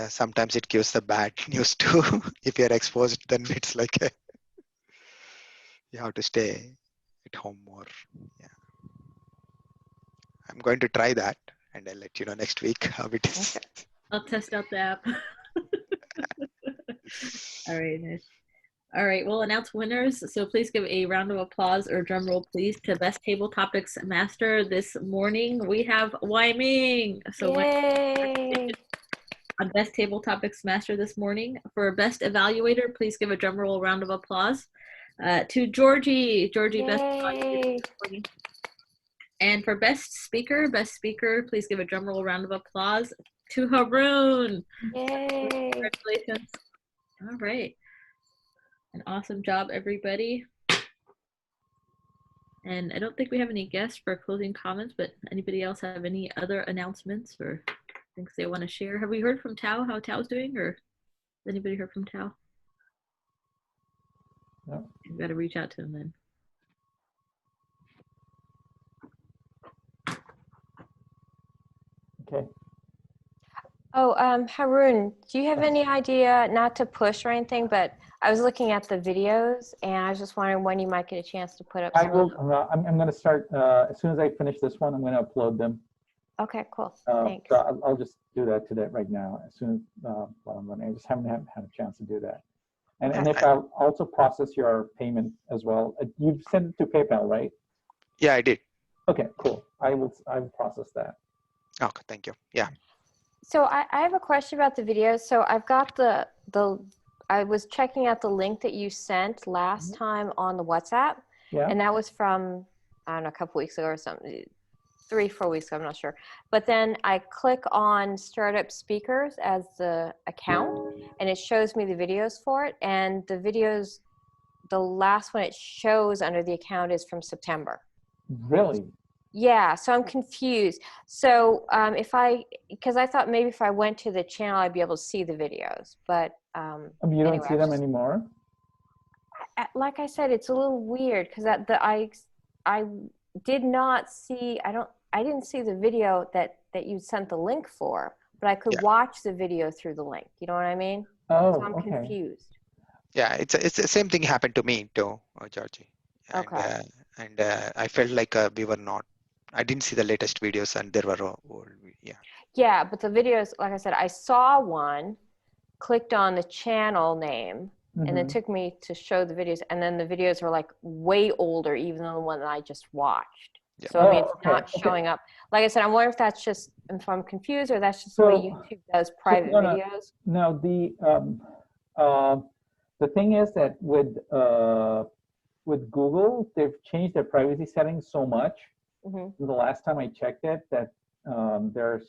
Sometimes it gives the bad news too. If you're exposed, then it's like you have to stay at home more. Yeah, I'm going to try that, and I'll let you know next week how it is. Okay. I'll test out the app. All right, Nish. All right, we'll announce winners. So please give a round of applause or drum roll, please, to Best Table Topics Master this morning. We have Wai-Ming. So Yay! on Best Table Topics Master this morning. For Best Evaluator, please give a drum roll round of applause to Georgie. Georgie, Best Evaluator this morning. And for Best Speaker, please give a drum roll round of applause to Haroon. Yay! Congratulations. All right. An awesome job, everybody. And I don't think we have any guests for closing comments, but anybody else have any other announcements or things they want to share? Have we heard from Tao, how Tao's doing, or has anybody heard from Tao? No. We've got to reach out to him then. Okay. Oh, Haroon, do you have any idea, not to push or anything, but I was looking at the videos and I was just wondering when you might get a chance to put up I some will. of them. I'm going to start as soon as I finish this one. I'm going to upload them. Okay, cool. So Thanks. I'll just do that today, right now, as soon as while I'm running. I just haven't had a chance to do that. And if I'll also process your payment as well. You've sent it to PayPal, right? Yeah, I did. Okay, cool. I will process that. Okay, thank you. Yeah. So I have a question about the videos. So I've got I was checking out the link that you sent last time on the WhatsApp. Yeah. And that was from, I don't know, a couple weeks ago or something, 3-4 weeks ago, I'm not sure. But then I click on Startup Speakers as the account and it shows me the videos for it. And the videos, the last one it shows under the account is from September. Really? Yeah, so I'm confused. So because I thought maybe if I went to the channel, I'd be able to see the videos, but You don't see them anymore? like I said, it's a little weird because I did not see, I didn't see the video that you sent the link for, but I could watch the video through the link. You know what I mean? Oh, so I'm confused. Yeah, it's the same thing happened to me too, Georgie. And, Okay. and I felt like we were not I didn't see the latest videos, and there were old. Yeah. Yeah, but the videos, like I said, I saw one, clicked on the channel name, and then Mhm. took me to show the videos, and then the videos were like way older, even than the one that I just watched. Yeah. So I mean, Oh, it's okay, not okay. showing up. Like I said, I'm wondering if that's just if I'm confused or that's just the way So- YouTube does private no, videos. No, the thing is that with Google, they've changed their privacy settings so much. Hmm. The last time I checked it, that they're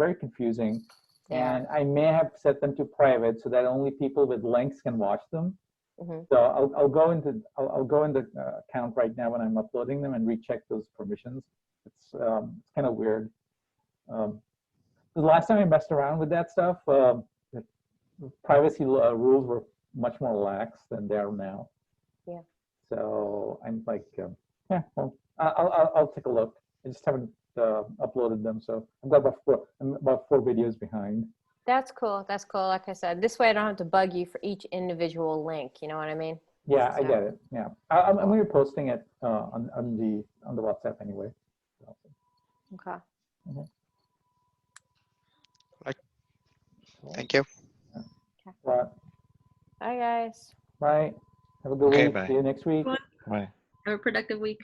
very confusing, Yeah. and I may have set them to private so that only people with links can watch them. Hmm. So I'll go into account right now when I'm uploading them and recheck those permissions. It's kind of weird. The last time I messed around with that stuff, the privacy rules were much more lax than they are now. Yeah. So I'm like, yeah, well, I'll take a look. I just haven't uploaded them, so I'm about four videos behind. That's cool. That's cool. Like I said, this way I don't have to bug you for each individual link. You know what I mean? Yeah, I So- get it. Yeah, I'm going to be posting it on the WhatsApp anyway. So, Okay. Thank you. but, Bye, guys. bye. Have a good Okay, week. bye. See you next week. Bye. Have a productive week.